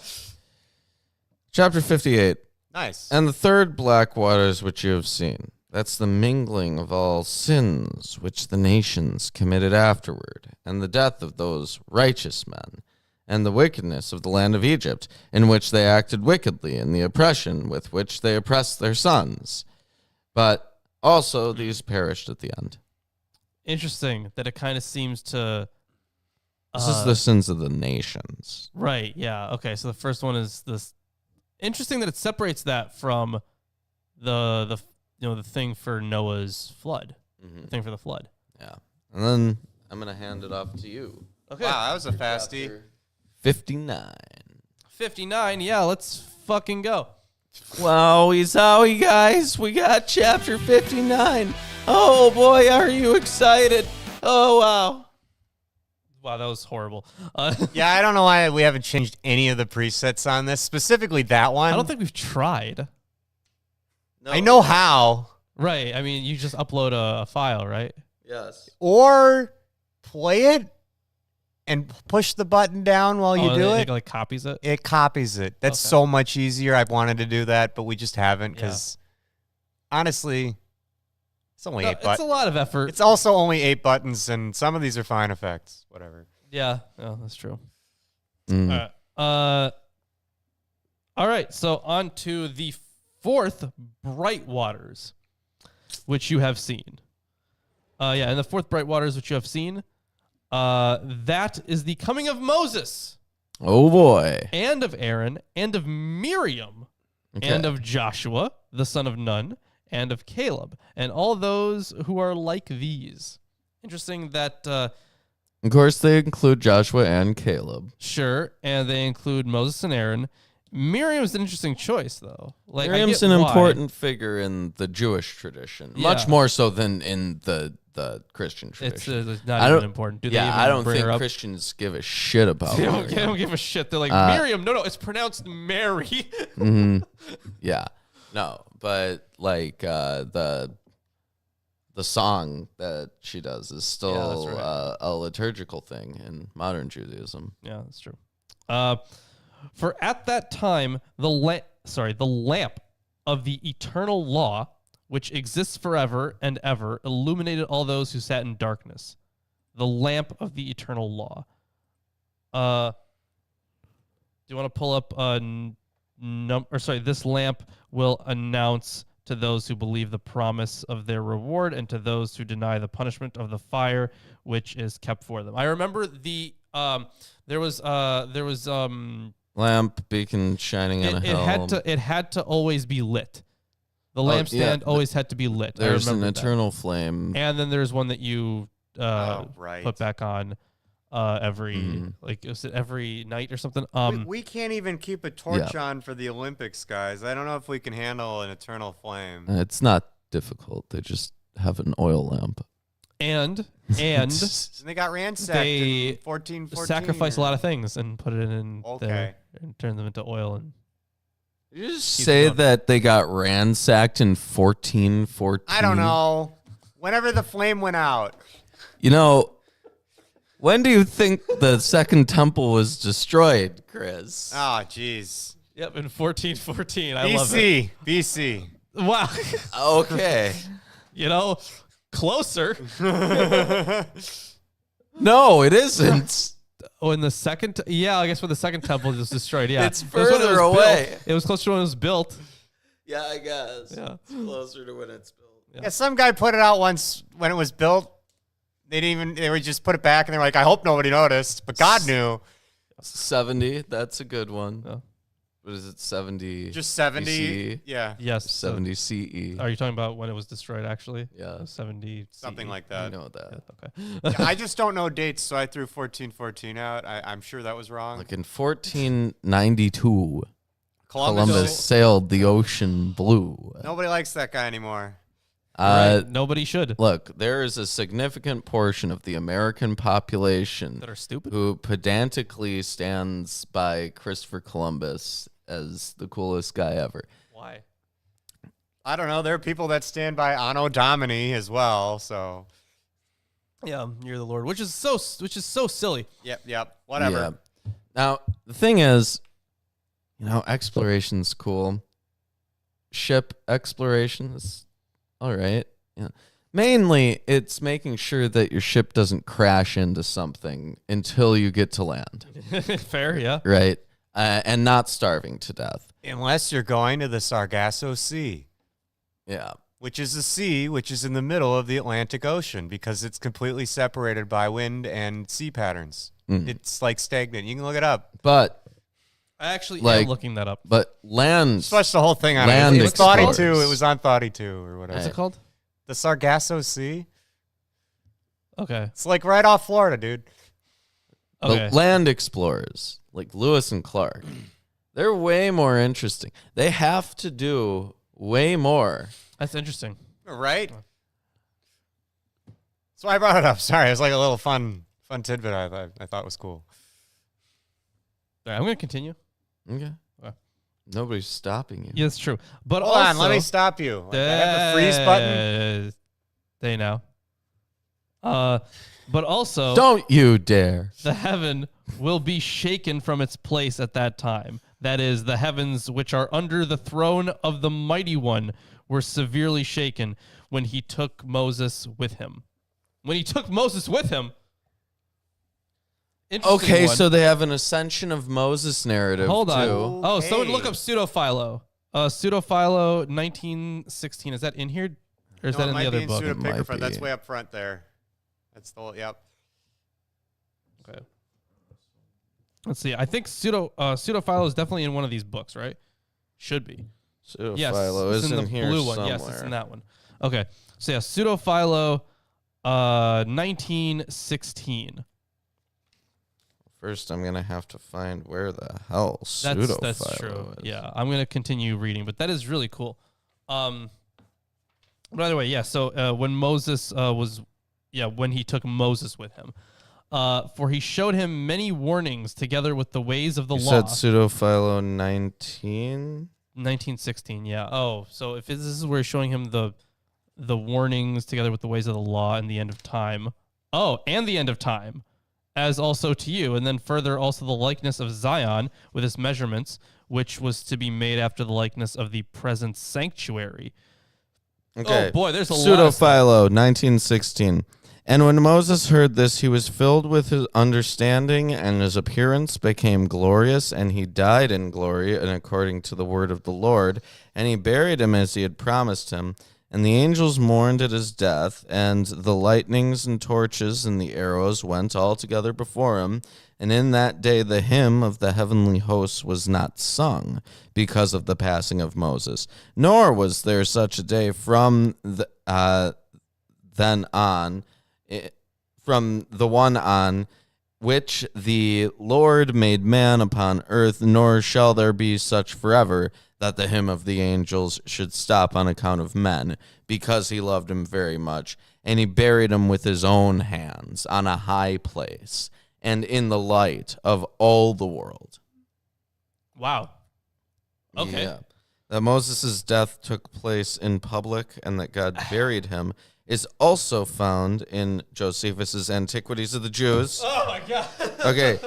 Chapter 58. Nice. And the third black waters which you have seen. That's the mingling of all sins which the nations committed afterward, and the death of those righteous men, and the wickedness of the land of Egypt, in which they acted wickedly, and the oppression with which they oppressed their sons. But also these perished at the end. Interesting that it kind of seems to... This is the sins of the nations. Right, yeah. Okay, so the first one is this... Interesting that it separates that from the thing for Noah's flood. The thing for the flood. Yeah. And then I'm going to hand it off to you. Okay. Wow, that was a fasty. 59. 59, yeah, let's fucking go. Wowie zowie, guys. We got chapter 59. Oh, boy, are you excited? Oh, wow. Wow, that was horrible. Yeah, I don't know why we haven't changed any of the presets on this, specifically that one. I don't think we've tried. No. I know how. Right. I mean, you just upload a file, right? Yes. Or play it and push the button down while you do it. It like copies it? It copies it. That's so much easier. I've wanted to do that, but we just haven't because honestly, it's only 8 buttons. It's a lot of effort. It's also only 8 buttons, and some of these are fine effects. Whatever. Yeah. Oh, that's true. Mm. All right. So on to the fourth bright waters, which you have seen. And the fourth bright waters which you have seen, that is the coming of Moses. Oh, boy. And of Aaron, and of Miriam, and of Joshua, the son of Nun, and of Caleb, and all those who are like these. Interesting that... of course, they include Joshua and Caleb. Sure, and they include Moses and Aaron. Miriam's an interesting choice, though. Like, Miriam's an important figure in the Jewish tradition, much more so than in the Christian tradition. It's not even important. I don't think Christians give a shit about they Miriam. don't give a shit. They're like, Miriam, no, it's pronounced Mary. Mm-hmm. Yeah. No, but like the song that she does is still a liturgical thing in modern Judaism. Yeah, that's true. For at that time, the lamp of the eternal law, which exists forever and ever, illuminated all those who sat in darkness. The lamp of the eternal law. Do you want to pull up this lamp will announce to those who believe the promise of their reward, and to those who deny the punishment of the fire which is kept for them. I remember there was lamp, beacon shining on a hill. It had to always be lit. The lampstand always had to be lit. There's an eternal flame. And then there's one that you put back on every every night or something. We can't even keep a torch on for the Olympics, guys. I don't know if we can handle an eternal flame. It's not difficult. They just have an oil lamp. And they got ransacked in 1414. Sacrifice a lot of things and put it in there and turn them into oil. And did you just say that they got ransacked in 1414? I don't know. Whenever the flame went out. You know, when do you think the second temple was destroyed, Chris? Oh, jeez. Yep, in 1414. I love it. BC. Wow. Okay. Closer. No, it isn't. Oh, in the second... I guess when the second temple was destroyed, yeah. It's further away. It was closer to when it was built. Yeah, I guess. Yeah. It's closer to when it's built. Yeah, some guy put it out once when it was built. They would just put it back, and they were like, I hope nobody noticed, but God knew. 70, that's a good one. Yeah. What is it, 70? Just 70? BC? Yeah. Yes. 70 CE. Are you talking about when it was destroyed, actually? Yeah. 70 Something CE. like that. I know that. Yeah, okay. I just don't know dates, so I threw 1414 out. I'm sure that was wrong. Like in 1492, Columbus sailed the ocean blue. Nobody likes that guy anymore. Right. Nobody should. Look, there is a significant portion of the American population that are stupid, who pedantically stands by Christopher Columbus as the coolest guy ever. Why? I don't know. There are people that stand by Anno Domini as well. So, yeah, you're the Lord, which is so silly. Yep. Whatever. Yeah. Now the thing is, exploration's cool. Ship exploration is all right. Yeah. Mainly, it's making sure that your ship doesn't crash into something until you get to land. Fair, yeah. Right. And not starving to death. Unless you're going to the Sargasso Sea. Yeah. Which is a sea which is in the middle of the Atlantic Ocean because it's completely separated by wind and sea patterns. It's like stagnant. You can look it up. But I actually am looking that up. But land... Just watch the whole thing on land it. It's Thoughty 2. It was on Thoughty 2 or whatever. What's it called? The Sargasso Sea. Okay. It's like right off Florida, dude. Okay. But land explorers, like Lewis and Clark, they're way more interesting. They have to do way more. That's interesting. Right? So I brought it up. Sorry, it was like a little fun tidbit I thought was cool. All right, I'm going to continue. Okay. Nobody's stopping you. Yeah, that's true. But Hold on, let me stop you. I have the freeze button. They know. But also... Don't you dare. The heaven will be shaken from its place at that time. That is, the heavens which are under the throne of the Mighty One were severely shaken when he took Moses with him. When he took Moses with him... Okay, so they have an Ascension of Moses narrative. Hold on. too. Oh, someone look up Pseudo-Philo. Pseudo-Philo 1916. Is that in here? Or is that in the other book? Pseudo-Pigrapha. That's way up front there. That's the yep. Okay. Let's see. I think Pseudo-Philo is definitely in one of these books, right? Should be. Pseudo-Philo is in here blue somewhere. one. Yes, it's in that one. Okay. So yeah, Pseudo-Philo 1916. First, I'm going to have to find where the hell Pseudo-Philo That's true. is. Yeah, I'm going to continue reading, but that is really cool. By the way, yeah, so when Moses when he took Moses with him, for he showed him many warnings together with the ways of the law. You said Pseudo-Philo 1916, yeah. Oh, so if this is where he's showing him the warnings together with the ways of the law and the end of time. Oh, and the end of time. As also to you, and then further also the likeness of Zion with its measurements, which was to be made after the likeness of the present sanctuary. Okay. Oh boy, there's a lot. Pseudo-Philo 1916. And when Moses heard this, he was filled with his understanding, and his appearance became glorious, and he died in glory, and according to the word of the Lord. And he buried him as he had promised him. And the angels mourned at his death, and the lightnings and torches and the arrows went all together before him. And in that day the hymn of the heavenly hosts was not sung, because of the passing of Moses. Nor was there such a day from then on, from the one on which the Lord made man upon earth, nor shall there be such forever, that the hymn of the angels should stop on account of men, because he loved him very much. And he buried him with his own hands on a high place, and in the light of all the world. Wow. Okay. Yeah. That Moses' death took place in public, and that God buried him is also found in Josephus' Antiquities of the Jews. Oh, my God. Okay.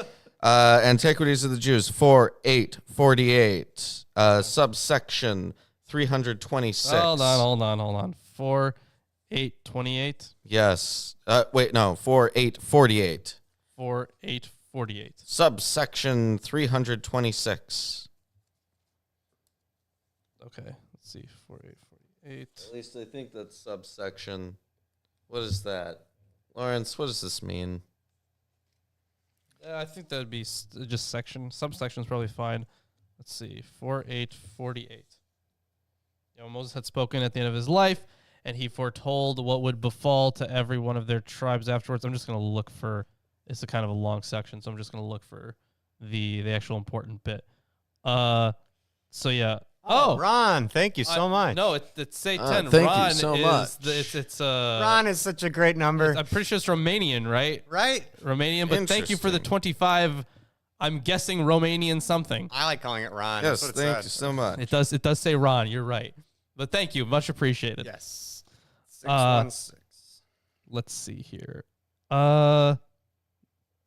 Antiquities of the Jews, 4848, subsection 326. Hold on. 4828. Yes. Wait, no, 4848. 4848. Subsection 326. Okay, let's see. 4848. At least I think that's subsection. What is that? Lawrence, what does this mean? I think that would be just section. Subsection's probably fine. Let's see. 4848. Moses had spoken at the end of his life, and he foretold what would befall to every one of their tribes afterwards. I'm just going to look for, it's a kind of a long section, so I'm just going to look for the actual important bit. So yeah. Oh, Ron, thank you so much. No, it's say 10. Thank Ron you so is much. Ron is such a great number. I'm pretty sure it's Romanian, right? Right? Romanian, but thank you for the 25. I'm guessing Romanian something. I like calling it Ron. Yes, That's what it thank says. you so much. It does say Ron. You're right. But thank you. Much appreciated. Yes. 616. Let's see here. Now,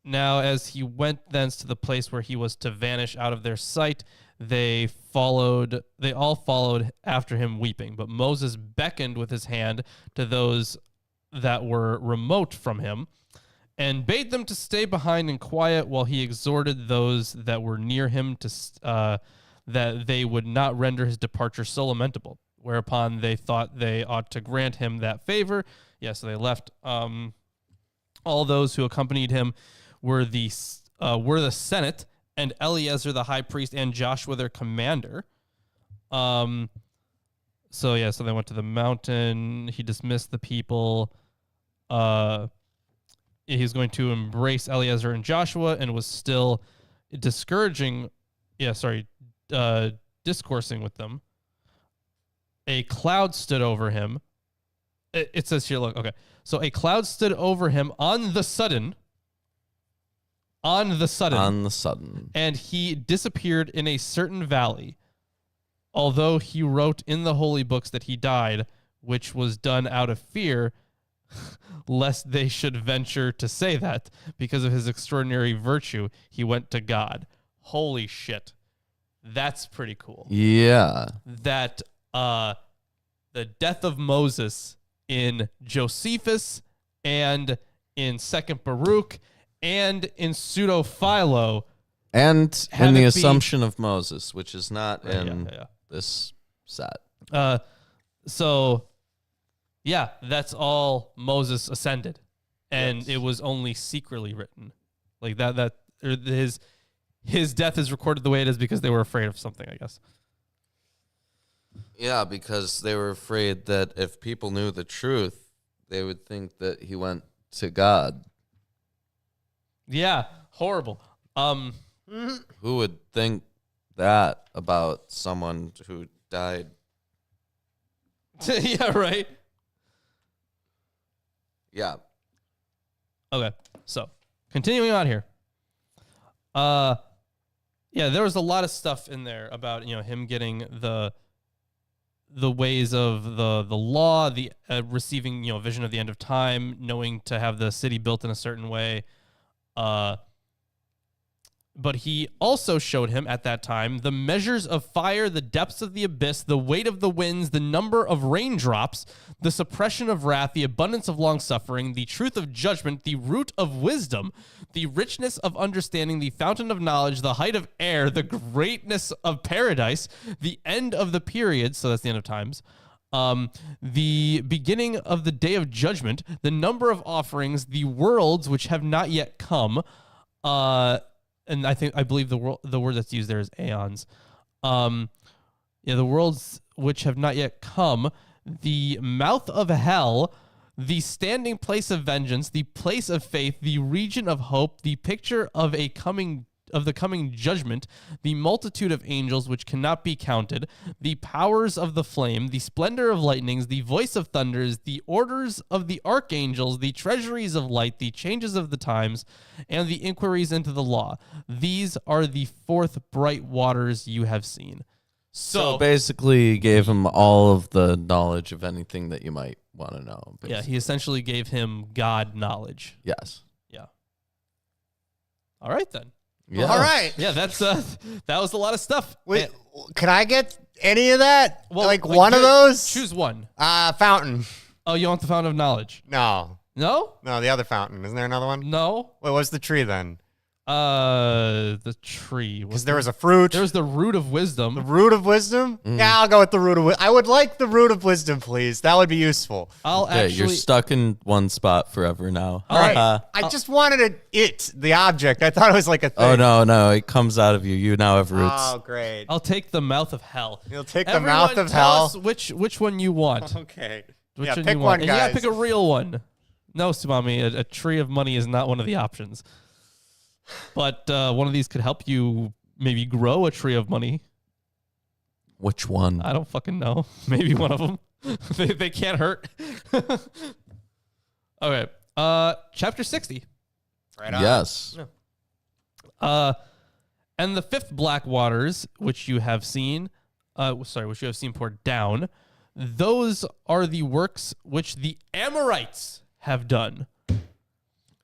as he went thence to the place where he was to vanish out of their sight, they all followed after him weeping. But Moses beckoned with his hand to those that were remote from him and bade them to stay behind in quiet while he exhorted those that were near him to that they would not render his departure so lamentable. Whereupon they thought they ought to grant him that favor. Yeah, so they left. All those who accompanied him were the Senate, and Eleazar the high priest, and Joshua their commander. So they went to the mountain. He dismissed the people. He was going to embrace Eleazar and Joshua, and was still discouraging. Discoursing with them. A cloud stood over him. It says here, look, okay. So a cloud stood over him on the sudden. On the sudden. And he disappeared in a certain valley, although he wrote in the holy books that he died, which was done out of fear, lest they should venture to say that, because of his extraordinary virtue, he went to God. Holy shit. That's pretty cool. Yeah. That the death of Moses in Josephus and in 2nd Baruch and in Pseudo-Philo. And in the Assumption of Moses, which is not in this set. That's all Moses ascended. And it was only secretly written. Like his death is recorded the way it is because they were afraid of something, I guess. Yeah, because they were afraid that if people knew the truth, they would think that he went to God. Yeah, horrible. Who would think that about someone who died? Yeah, right. Yeah. Okay, so continuing on here. There was a lot of stuff in there about him getting the ways of the law, the receiving a vision of the end of time, knowing to have the city built in a certain way. But he also showed him at that time the measures of fire, the depths of the abyss, the weight of the winds, the number of raindrops, the suppression of wrath, the abundance of long-suffering, the truth of judgment, the root of wisdom, the richness of understanding, the fountain of knowledge, the height of air, the greatness of paradise, the end of the period, so that's the end of times, the beginning of the day of judgment, the number of offerings, the worlds which have not yet come, and I believe the word that's used there is aeons. The worlds which have not yet come, the mouth of hell, the standing place of vengeance, the place of faith, the region of hope, the picture of the coming judgment, the multitude of angels which cannot be counted, the powers of the flame, the splendor of lightnings, the voice of thunders, the orders of the archangels, the treasuries of light, the changes of the times, and the inquiries into the law. These are the fourth bright waters you have seen. So basically, he gave him all of the knowledge of anything that you might want to know. Basically. Yeah, he essentially gave him God knowledge. Yes. Yeah. All right, then. Yeah. All right. Yeah, that was a lot of stuff. Wait, can I get any of that? Well, like one of those? Choose one. Fountain. Oh, you want the fountain of knowledge? No. No? No, the other fountain. Isn't there another one? No. Wait, what's the tree then? The tree. Because there was a fruit. There's the root of wisdom. The root of wisdom? Yeah, I'll go with the root of wisdom. I would like the root of wisdom, please. That would be useful. You're stuck in one spot forever now. All right. I just wanted the object. I thought it was like a thing. Oh, no. It comes out of you. You now have roots. Oh, great. I'll take the mouth of hell. You'll take Everyone the mouth of tell hell? us which one you want. Okay. Which yeah, one pick you one, want. And you guys. gotta pick a real one. No, Sumami, a tree of money is not one of the options. But one of these could help you maybe grow a tree of money. Which one? I don't fucking know. Maybe one of them. they can't hurt. Okay. Chapter 60. Right on. Yes. And the fifth black waters, which you have seen, which you have seen poured down, those are the works which the Amorites have done.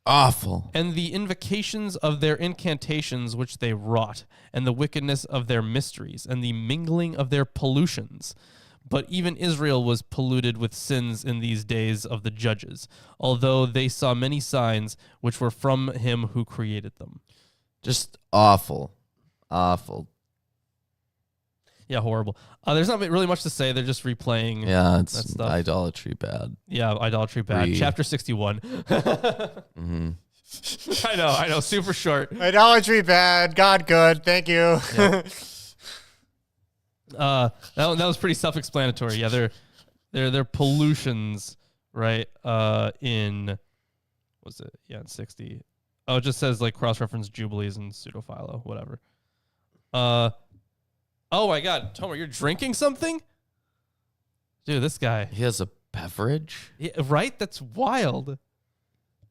Awful. And the invocations of their incantations which they wrought, and the wickedness of their mysteries, and the mingling of their pollutions. But even Israel was polluted with sins in these days of the judges, although they saw many signs which were from him who created them. Just awful. Awful. Yeah, horrible. There's not really much to say. They're just replaying Yeah, that it's stuff. idolatry bad. Yeah, idolatry bad. Chapter 61. Mm-hmm. I know. Super short. Idolatry bad. God good. Thank you. Yeah. That was pretty self-explanatory. Yeah, they're pollutions, right? In in 60. Oh, it just says like cross-reference jubilees and pseudophilo, whatever. Oh my God, Tomer, you're drinking something? Dude, this guy. He has a beverage? Yeah, right? That's wild.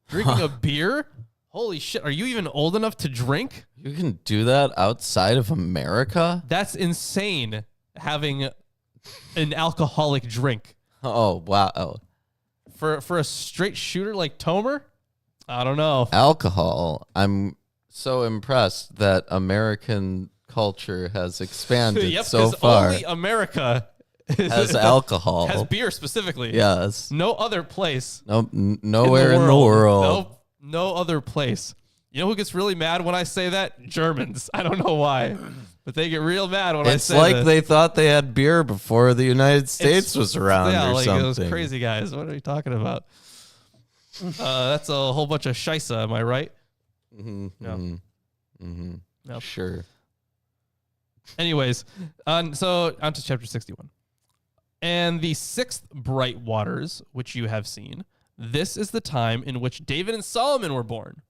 Drinking a beer? Holy shit, are you even old enough to drink? You can do that outside of America? That's insane, having an alcoholic drink. Oh, wow. For a straight shooter like Tomer? I don't know. Alcohol. I'm so impressed that American culture has expanded Yep, so far. Only America Has alcohol. Has beer specifically. Yes. No other place. Nope. Nowhere in the world. Nope. No other place. You know who gets really mad when I say that? Germans. I don't know why, but they get real mad when I say that. It's like they thought they had beer before the United States was around or like something. Those crazy guys. What are you talking about? That's a whole bunch of shisa, am I right? Mm-hmm. No. Mm-hmm. Nope. Sure. Anyways, so on to chapter 61. And the sixth bright waters, which you have seen, this is the time in which David and Solomon were born.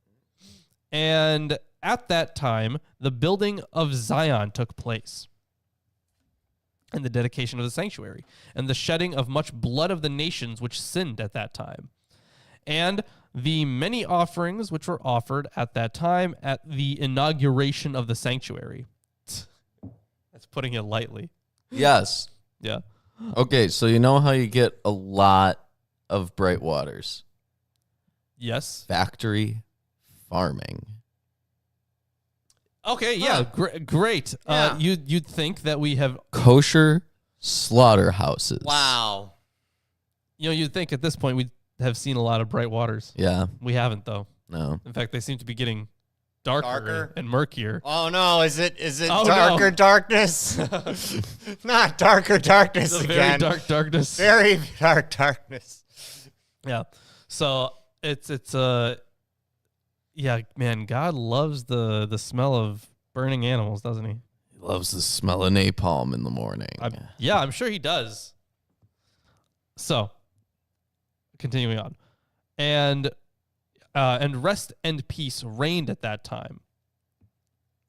And at that time, the building of Zion took place, and the dedication of the sanctuary, and the shedding of much blood of the nations which sinned at that time, and the many offerings which were offered at that time at the inauguration of the sanctuary. That's putting it lightly. Yes. Yeah. Okay, so you know how you get a lot of bright waters? Yes. Factory farming. Okay, yeah, great. Yeah. You'd think that we have, Kosher slaughterhouses. Wow. you'd think at this point we'd have seen a lot of bright waters. Yeah. We haven't, though. No. In fact, they seem to be getting darker. And murkier. Oh no, is it Oh, darker no. darkness? Not darker darkness It's a again. very dark darkness. Very dark darkness. Yeah. So it's yeah, man, God loves the smell of burning animals, doesn't he? He loves the smell of napalm in the morning. Yeah, I'm sure he does. So, continuing on. And rest and peace reigned at that time.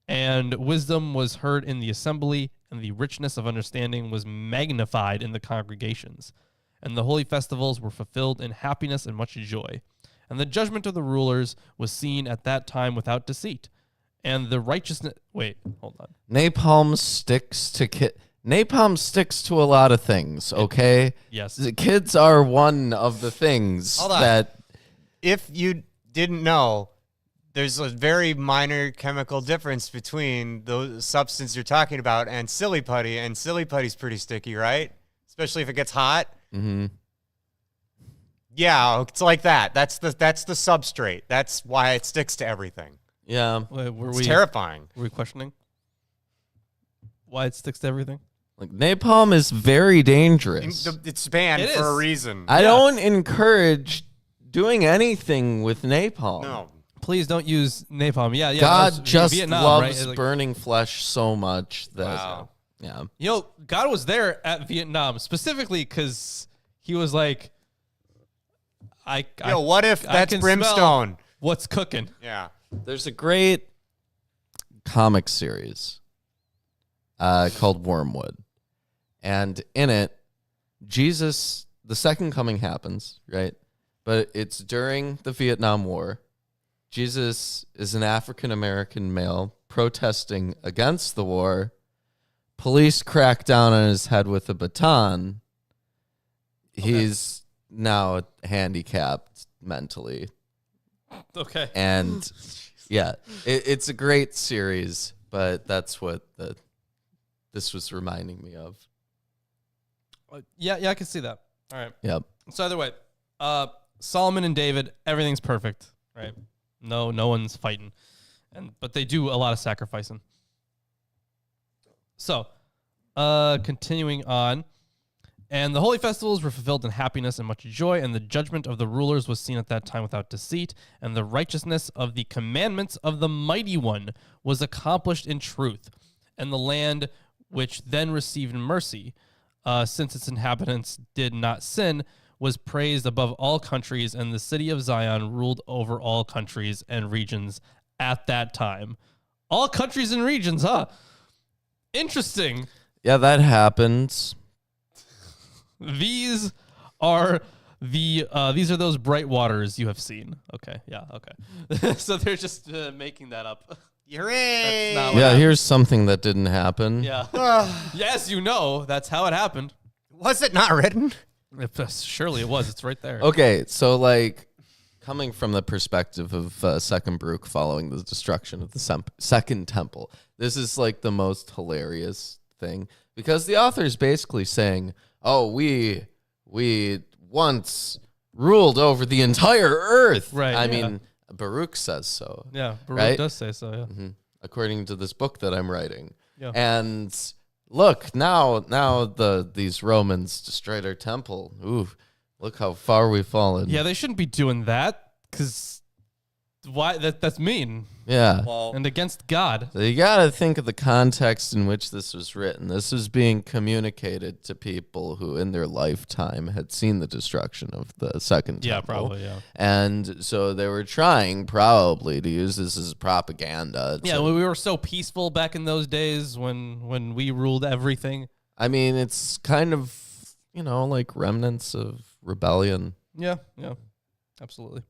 And wisdom was heard in the assembly, and the richness of understanding was magnified in the congregations. And the holy festivals were fulfilled in happiness and much joy. And the judgment of the rulers was seen at that time without deceit. And the righteousness... Wait, hold on. Napalm sticks to a lot of things, okay? Yes. The kids are one of the things Hold on. that... If you didn't know, there's a very minor chemical difference between the substance you're talking about and silly putty, and silly putty's pretty sticky, right? Especially if it gets hot. Mm-hmm. Yeah, it's like that. That's the substrate. That's why it sticks to everything. Yeah. It's terrifying. Were we questioning why it sticks to everything? Like, napalm is very dangerous. It's banned It for a is. reason. I don't encourage doing anything with napalm. No. Please don't use napalm. Yeah. God that was just Vietnam, loves right? Like, burning flesh so much that... Wow. Yeah. God was there at Vietnam specifically because he was like, What if I that's can brimstone? smell what's cooking? Yeah. There's a great comic series called Wormwood. And in it, Jesus, the second coming happens, right? But it's during the Vietnam War. Jesus is an African-American male protesting against the war. Police crack down on his head with a baton. He's now handicapped mentally. Okay. And yeah, it's a great series, but that's what this was reminding me of. Yeah, I can see that. All right. Yep. So either way, Solomon and David, everything's perfect, right? No one's fighting, but they do a lot of sacrificing. So, continuing on, and the holy festivals were fulfilled in happiness and much joy, and the judgment of the rulers was seen at that time without deceit, and the righteousness of the commandments of the Mighty One was accomplished in truth, and the land which then received mercy, since its inhabitants did not sin, was praised above all countries, and the city of Zion ruled over all countries and regions at that time. All countries and regions, huh? Interesting. Yeah, that happens. These are those bright waters you have seen. Okay, yeah, okay. So they're just making that up. Hooray! That's not what Yeah, happened. here's something that didn't happen. Yeah. Yes, you know, that's how it happened. Was it not written? Surely it was. It's right there. Okay, so like coming from the perspective of Second Baruch following the destruction of the Second Temple, this is like the most hilarious thing because the author is basically saying, "Oh, we once ruled over the entire earth." Right, I yeah. mean, Baruch says so. Yeah, Baruch Right? does say so, yeah. Mhm. According to this book that I'm writing. Yeah. And look, now these Romans destroyed our temple. Ooh, look how far we've fallen. Yeah, they shouldn't be doing that because why? That's mean Yeah. Well, and against God. So you got to think of the context in which this was written. This was being communicated to people who in their lifetime had seen the destruction of the Second Yeah, Temple. probably, yeah. And so they were trying probably to use this as propaganda. Yeah, we were so peaceful back in those days when we ruled everything. I mean, it's kind of, like remnants of rebellion. Yeah, absolutely.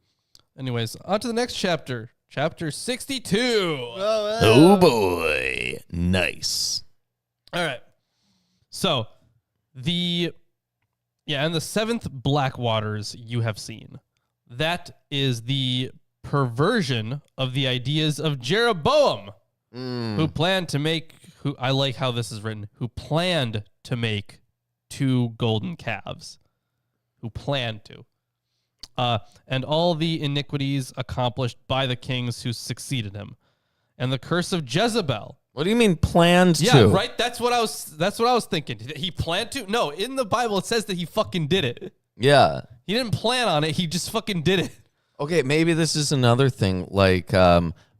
Anyways, on to the next chapter. Chapter 62. Oh boy. Nice. All right. So, and the seventh black waters you have seen. That is the perversion of the ideas of Jeroboam. who planned to make, I like how this is written, who planned to make 2 golden calves. Who planned to. And all the iniquities accomplished by the kings who succeeded him. And the curse of Jezebel. What do you mean planned to? Yeah, right? That's what I was thinking. He planned to? No, in the Bible it says that he fucking did it. Yeah. He didn't plan on it. He just fucking did it. Okay, maybe this is another thing. Like,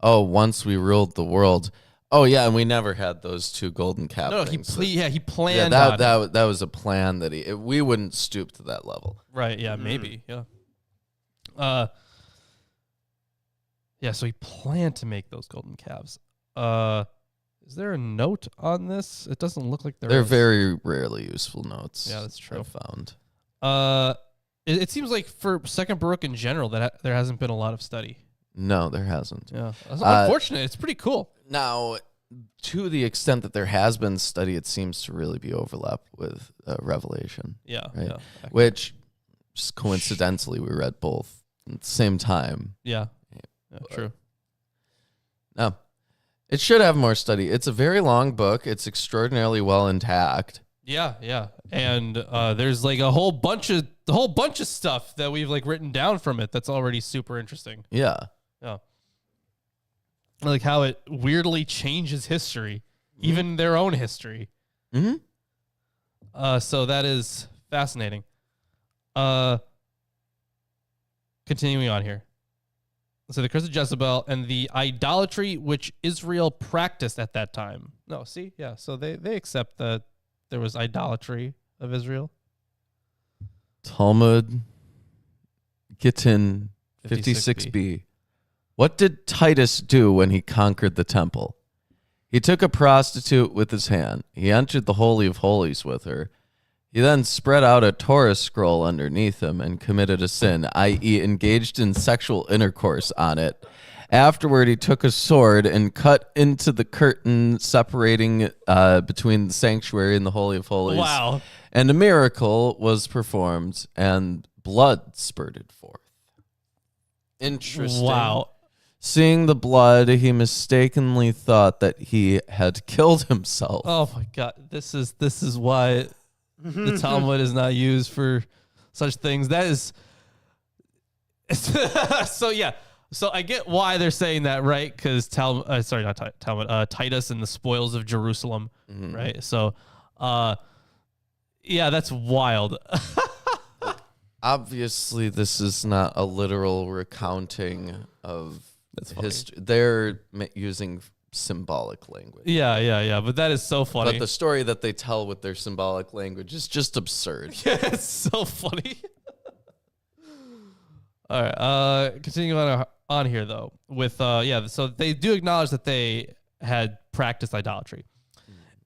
once we ruled the world. Oh yeah, and we never had those 2 golden calf. No, things. he planned. Yeah, on that was a plan that we wouldn't stoop to that level. Right? Yeah, maybe. Yeah. Yeah. So he planned to make those golden calves. Is there a note on this? It doesn't look like They're is. very rarely useful notes. Yeah, that's true. I found. It seems like for Second Baruch in general that there hasn't been a lot of study. No, there hasn't. Yeah, that's unfortunate. It's pretty cool. Now, to the extent that there has been study, it seems to really be overlap with Revelation. Yeah, right? yeah. Which, just coincidentally, we read both at the same time. Yeah, true. No, it should have more study. It's a very long book. It's extraordinarily well intact. Yeah, and there's like a whole bunch of stuff that we've like written down from it that's already super interesting. Yeah. Like how it weirdly changes history, even their own history. Mm-hmm. So that is fascinating. Continuing on here. So the curse of Jezebel and the idolatry which Israel practiced at that time. No, see? Yeah, so they accept that there was idolatry of Israel. Talmud, Gittin 56b. What did Titus do when he conquered the temple? He took a prostitute with his hand. He entered the Holy of Holies with her. He then spread out a Torah scroll underneath him and committed a sin, i.e. engaged in sexual intercourse on it. Afterward, he took a sword and cut into the curtain separating between the sanctuary and the Holy of Holies. Wow. And a miracle was performed, and blood spurted forth. Interesting. Wow. Seeing the blood, he mistakenly thought that he had killed himself. Oh my God. This is why the Talmud is not used for such things. That is so yeah. So I get why they're saying that, right? Because Titus and the spoils of Jerusalem, right? So, yeah, that's wild. Obviously, this is not a literal recounting of history. They're using symbolic language. Yeah. But that is so funny. But the story that they tell with their symbolic language is just absurd. Yeah, it's so funny. All right. Continuing on here though, with so they do acknowledge that they had practiced idolatry,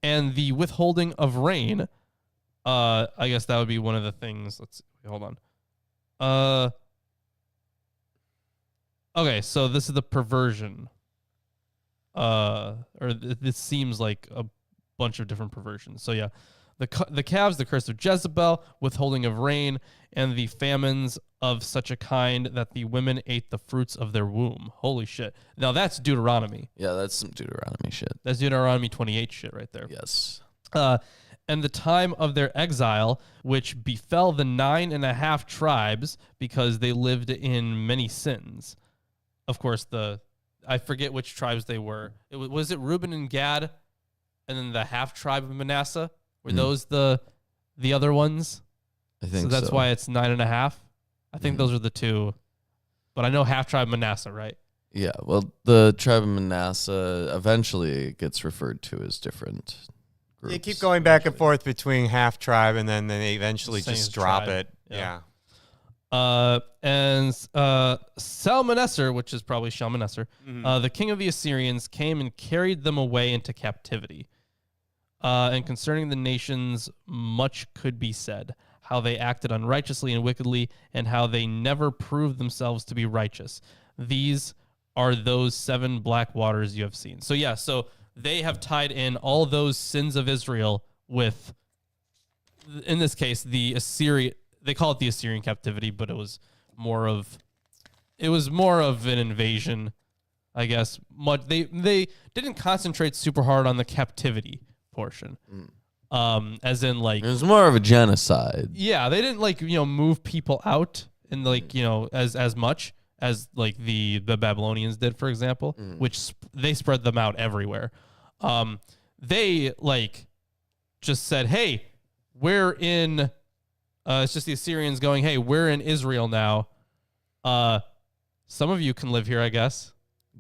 and the withholding of rain. I guess that would be one of the things. Let's see, hold on. Okay, so this is the perversion. This seems like a bunch of different perversions. So yeah, the calves, the curse of Jezebel, withholding of rain, and the famines of such a kind that the women ate the fruits of their womb. Holy shit! Now that's Deuteronomy. Yeah, that's some Deuteronomy shit. That's Deuteronomy 28 shit right there. Yes. And the time of their exile, which befell the 9.5 tribes because they lived in many sins. Of course, I forget which tribes they were. Was it Reuben and Gad, and then the half tribe of Manasseh? Were those the other ones? I think so. That's why it's 9.5. I think those are the two, but I know half tribe Manasseh, right? Yeah. Well, the tribe of Manasseh eventually gets referred to as different groups. You keep going back and forth between half tribe, and then they eventually just drop tribe. it. Yeah. And Shalmaneser, which is probably Shalmaneser, the king of the Assyrians, came and carried them away into captivity. And concerning the nations, much could be said, how they acted unrighteously and wickedly, and how they never proved themselves to be righteous. These are those 7 black waters you have seen. So yeah, so they have tied in all those sins of Israel with, in this case, the Assyrian. They call it the Assyrian captivity, but it was more of an invasion. I guess much. They didn't concentrate super hard on the captivity portion. As in like it was more of a genocide. Yeah, they didn't like move people out and like as much as like the Babylonians did, for example, which they spread them out everywhere. They like just said, hey, we're in. It's just the Assyrians going, hey, we're in Israel now. Some of you can live here, I guess.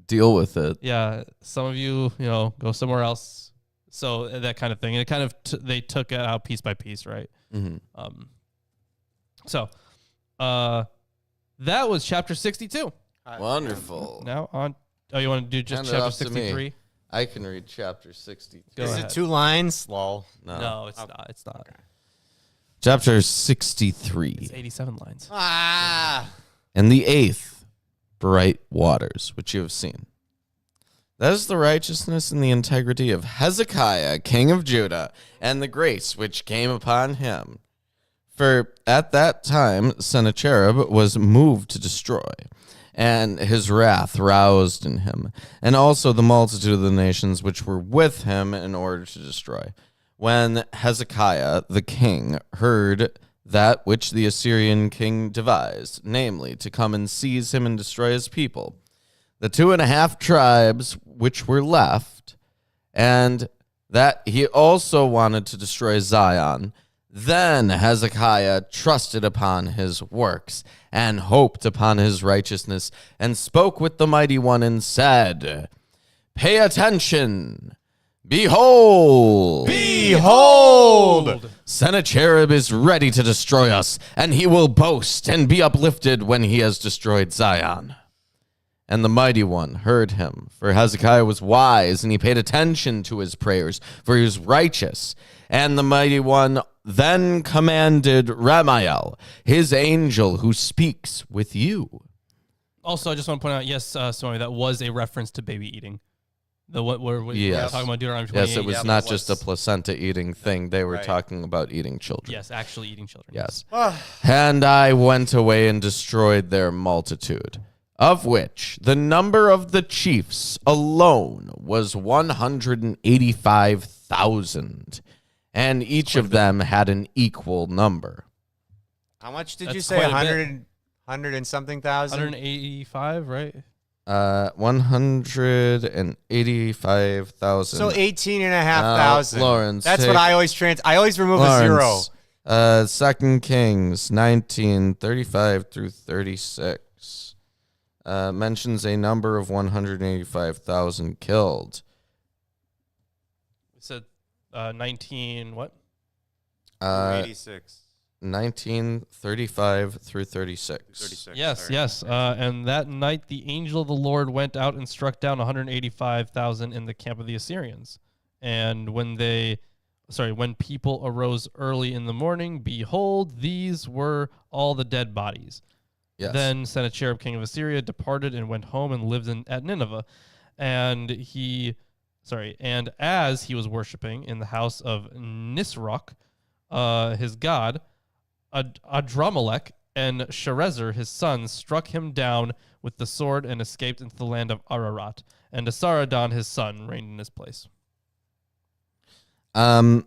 Deal with it. Yeah, some of you, go somewhere else. So that kind of thing. And it kind of they took it out piece by piece, right? Mm-hmm. So that was chapter 62. Wonderful. Now on. Oh, you want to do just Hand it chapter off to me. 63? I can read chapter 63. Go Is ahead. it 2 lines? Lol. No, it's not. It's not. Okay. Chapter 63. It's 87 lines. And the 8th, bright waters, which you have seen. That is the righteousness and the integrity of Hezekiah, king of Judah, and the grace which came upon him. For at that time Sennacherib was moved to destroy, and his wrath roused in him, and also the multitude of the nations which were with him in order to destroy. When Hezekiah the king heard that which the Assyrian king devised, namely, to come and seize him and destroy his people, the 2.5 tribes which were left, and that he also wanted to destroy Zion, then Hezekiah trusted upon his works and hoped upon his righteousness, and spoke with the mighty one and said, pay attention. Behold! Behold! Sennacherib is ready to destroy us, and he will boast and be uplifted when he has destroyed Zion. And the mighty one heard him, for Hezekiah was wise, and he paid attention to his prayers, for he was righteous. And the mighty one then commanded Ramiel, his angel who speaks with you. Also, I just want to point out, yes, Swami, that was a reference to baby eating. The what we're Yes. talking about Deuteronomy 28. Yes, it was not just a placenta eating thing. They were talking about eating children. Yes, actually eating children. Yes. And I went away and destroyed their multitude, of which the number of the chiefs alone was 185,000, and each of them had an equal number. How much did That's you say? quite a 100 and something thousand? 185, right? 185,000. So 18,500. Lawrence, That's what I always I always remove a zero. Lawrence, 2 Kings 19:35 through 36 mentions a number of 185,000 killed. It said 19 what? 86. 19:35 through 36. 36. Yes, sorry. yes. And that night the angel of the Lord went out and struck down 185,000 in the camp of the Assyrians. And when people arose early in the morning, behold, these were all the dead bodies. Yes. Then Sennacherib, king of Assyria, departed and went home and lived at Nineveh. And as he was worshiping in the house of Nisroch, his god, Adramelech and Sharezer, his son, struck him down with the sword and escaped into the land of Ararat. And Esarhaddon, his son, reigned in his place. 2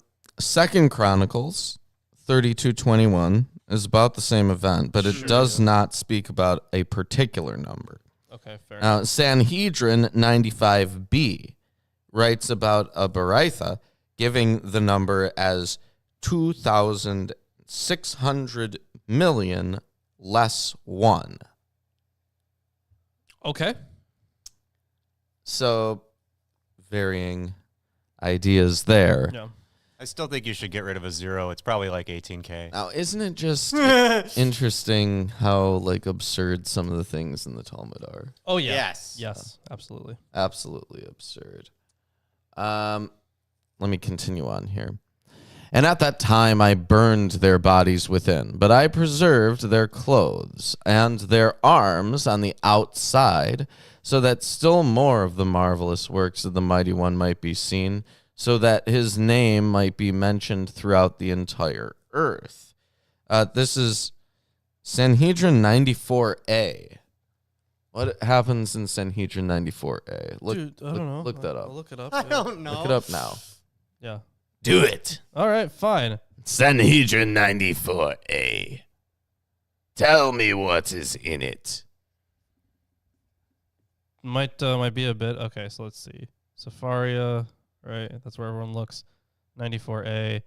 Chronicles 32:21 is about the same event, but it does not speak about a particular number. Okay, fair Now, Sanhedrin 95b writes about a Baritha giving the number as 2,600 million less 1. Okay. So, varying ideas there. Yeah. I still think you should get rid of a zero. It's probably like 18K. Now, isn't it just interesting how absurd some of the things in the Talmud are? Oh, yeah. Yes. Yes, absolutely. Absolutely absurd. Let me continue on here. And at that time I burned their bodies within, but I preserved their clothes and their arms on the outside, so that still more of the marvelous works of the Mighty One might be seen, so that his name might be mentioned throughout the entire earth. This is Sanhedrin 94a. What happens in Sanhedrin 94A? Dude, I don't know. Look that I'll up. look it up. I don't know. Look it up now. Yeah. Do it. All right, fine. Sanhedrin 94A. Tell me what is in it. Might be a bit. Okay, so let's see. Safaria, right? That's where everyone looks. 94A.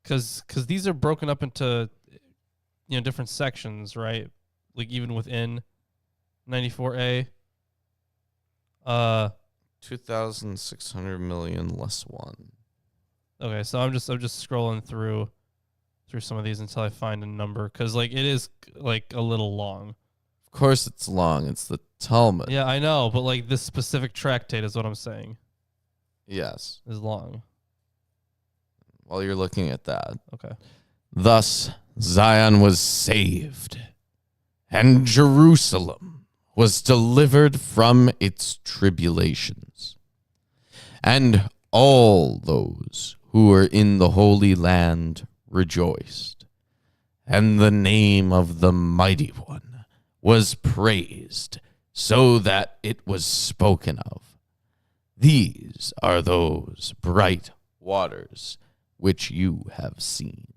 Cuz these are broken up into different sections, right? Like even within 94A. 2,600 million less one. Okay, so I'm just scrolling through some of these until I find a number, cuz like it is like a little long. Of course it's long. It's the Talmud. Yeah, I know, but like this specific tractate is what I'm saying. Yes. Is long. While you're looking at that. Okay. Thus Zion was saved, and Jerusalem was delivered from its tribulations. And all those who were in the Holy Land rejoiced, and the name of the Mighty One was praised, so that it was spoken of. These are those bright waters which you have seen.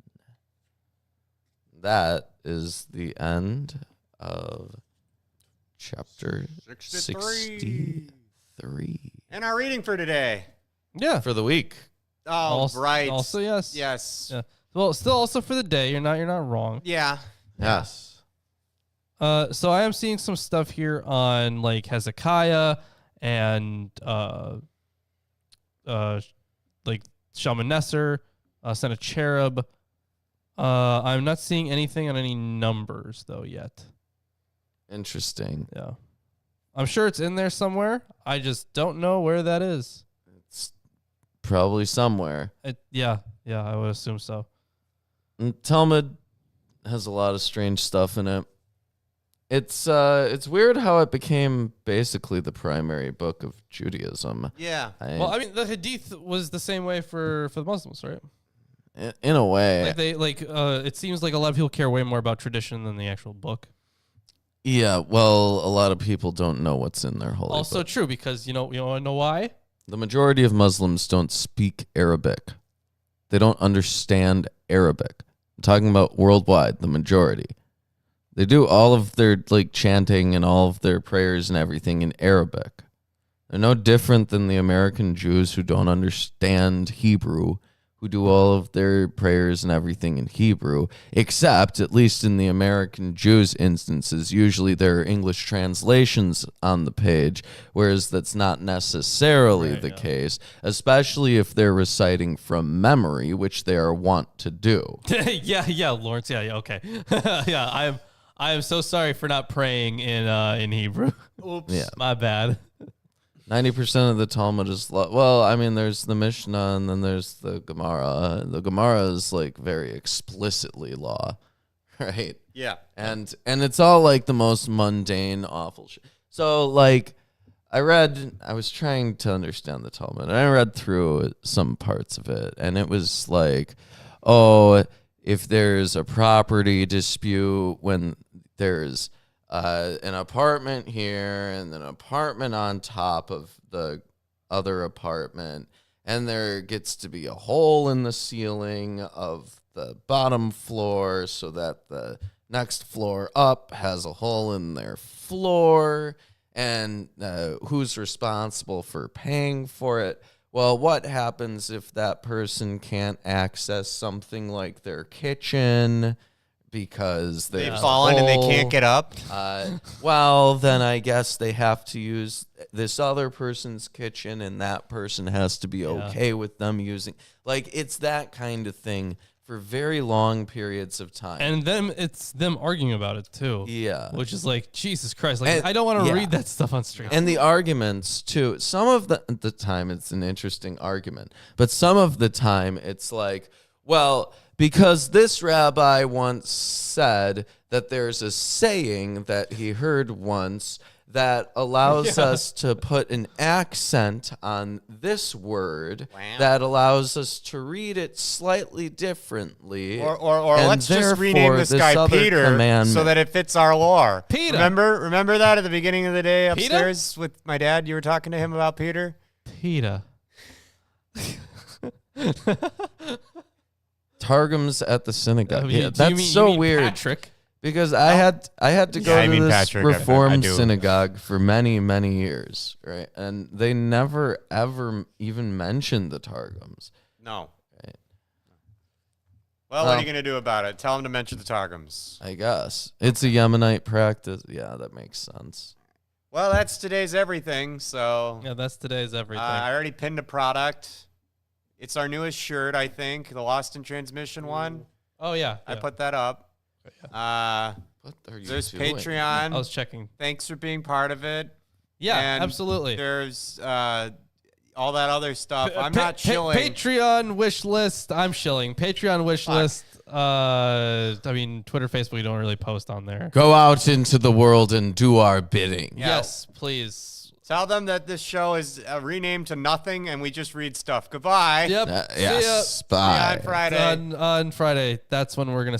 That is the end of chapter 63. And our reading for today. Yeah. For the week. Oh, Also, right. Also, yes. Yes. Yeah. Well, still also for the day. You're not wrong. Yeah. Yes. So I am seeing some stuff here on like Hezekiah and like Shalmaneser, Sennacherib. I'm not seeing anything on any numbers though yet. Interesting. Yeah. I'm sure it's in there somewhere. I just don't know where that is. It's probably somewhere. Yeah, I would assume so. And Talmud has a lot of strange stuff in it. It's weird how it became basically the primary book of Judaism. Yeah. Well, I mean, the Hadith was the same way for the Muslims, right? In a way. Like it seems like a lot of people care way more about tradition than the actual book. Yeah, well, a lot of people don't know what's in their holy Also book. true, because you want to know why? The majority of Muslims don't speak Arabic. They don't understand Arabic. I'm talking about worldwide, the majority. They do all of their like chanting and all of their prayers and everything in Arabic. They're no different than the American Jews who don't understand Hebrew, who do all of their prayers and everything in Hebrew, except, at least in the American Jews' instances, usually there are English translations on the page, whereas that's not necessarily the case, especially if they're reciting from memory, which they are wont to do. yeah, Lawrence. Yeah, okay. Yeah, I am so sorry for not praying in Hebrew. Oops. Yeah. My bad. 90% of the Talmud is there's the Mishnah and then there's the Gemara. The Gemara is like very explicitly law, right? Yeah. And it's all like the most mundane, awful shit. So like I was trying to understand the Talmud and I read through some parts of it and it was like, oh, if there's a property dispute when there's an apartment here and an apartment on top of the other apartment, and there gets to be a hole in the ceiling of the bottom floor so that the next floor up has a hole in their floor, and who's responsible for paying for it? Well, what happens if that person can't access something like their kitchen because They've fallen and they can't get up? Well, then I guess they have to use this other person's kitchen, and that person has to be okay with them using. Like, it's that kind of thing for very long periods of time. And it's them arguing about it too. Yeah. Which is like, Jesus Christ. Like, And- I don't want to yeah. read that stuff on stream. And the arguments, too. Some of the time, it's an interesting argument. But some of the time, it's like, well, because this rabbi once said that there's a saying that he heard once that allows us to put an accent on this word Wow. that allows us to read it slightly differently. Or and let's just rename therefore this guy other Peter commandment- so that it fits our lore. Peter. Remember that at the beginning of the day Peter? upstairs with my dad? You were talking to him about Peter? PETA. Targums at the synagogue. Do you That's mean- so you mean weird. Patrick. Because I had to go I to mean this Patrick, I Reformed do. synagogue for many, many years, right? And they never, ever even mentioned the Targums. No. Right. Well, what are you going to do about it? Tell him to mention the Targums. I guess. It's a Yemenite practice. Yeah, that makes sense. Well, that's today's everything, so Yeah, that's today's everything. I already pinned a product. It's our newest shirt, I think, the Lost in Transmission one. Oh, yeah. I put that up. What are you There's doing? Patreon. I was checking. Thanks for being part of it. Yeah, And absolutely. There's all that other stuff. I'm not shilling. Patreon wish list. I'm shilling. Patreon wish list. I mean, Twitter, Facebook, we don't really post on there. Go out into the world and do our bidding. Yeah. Yes, please. Tell them that this show is renamed to nothing and we just read stuff. Goodbye. Yep. Yes. See ya Bye. on Friday. On Friday. That's when we're going to see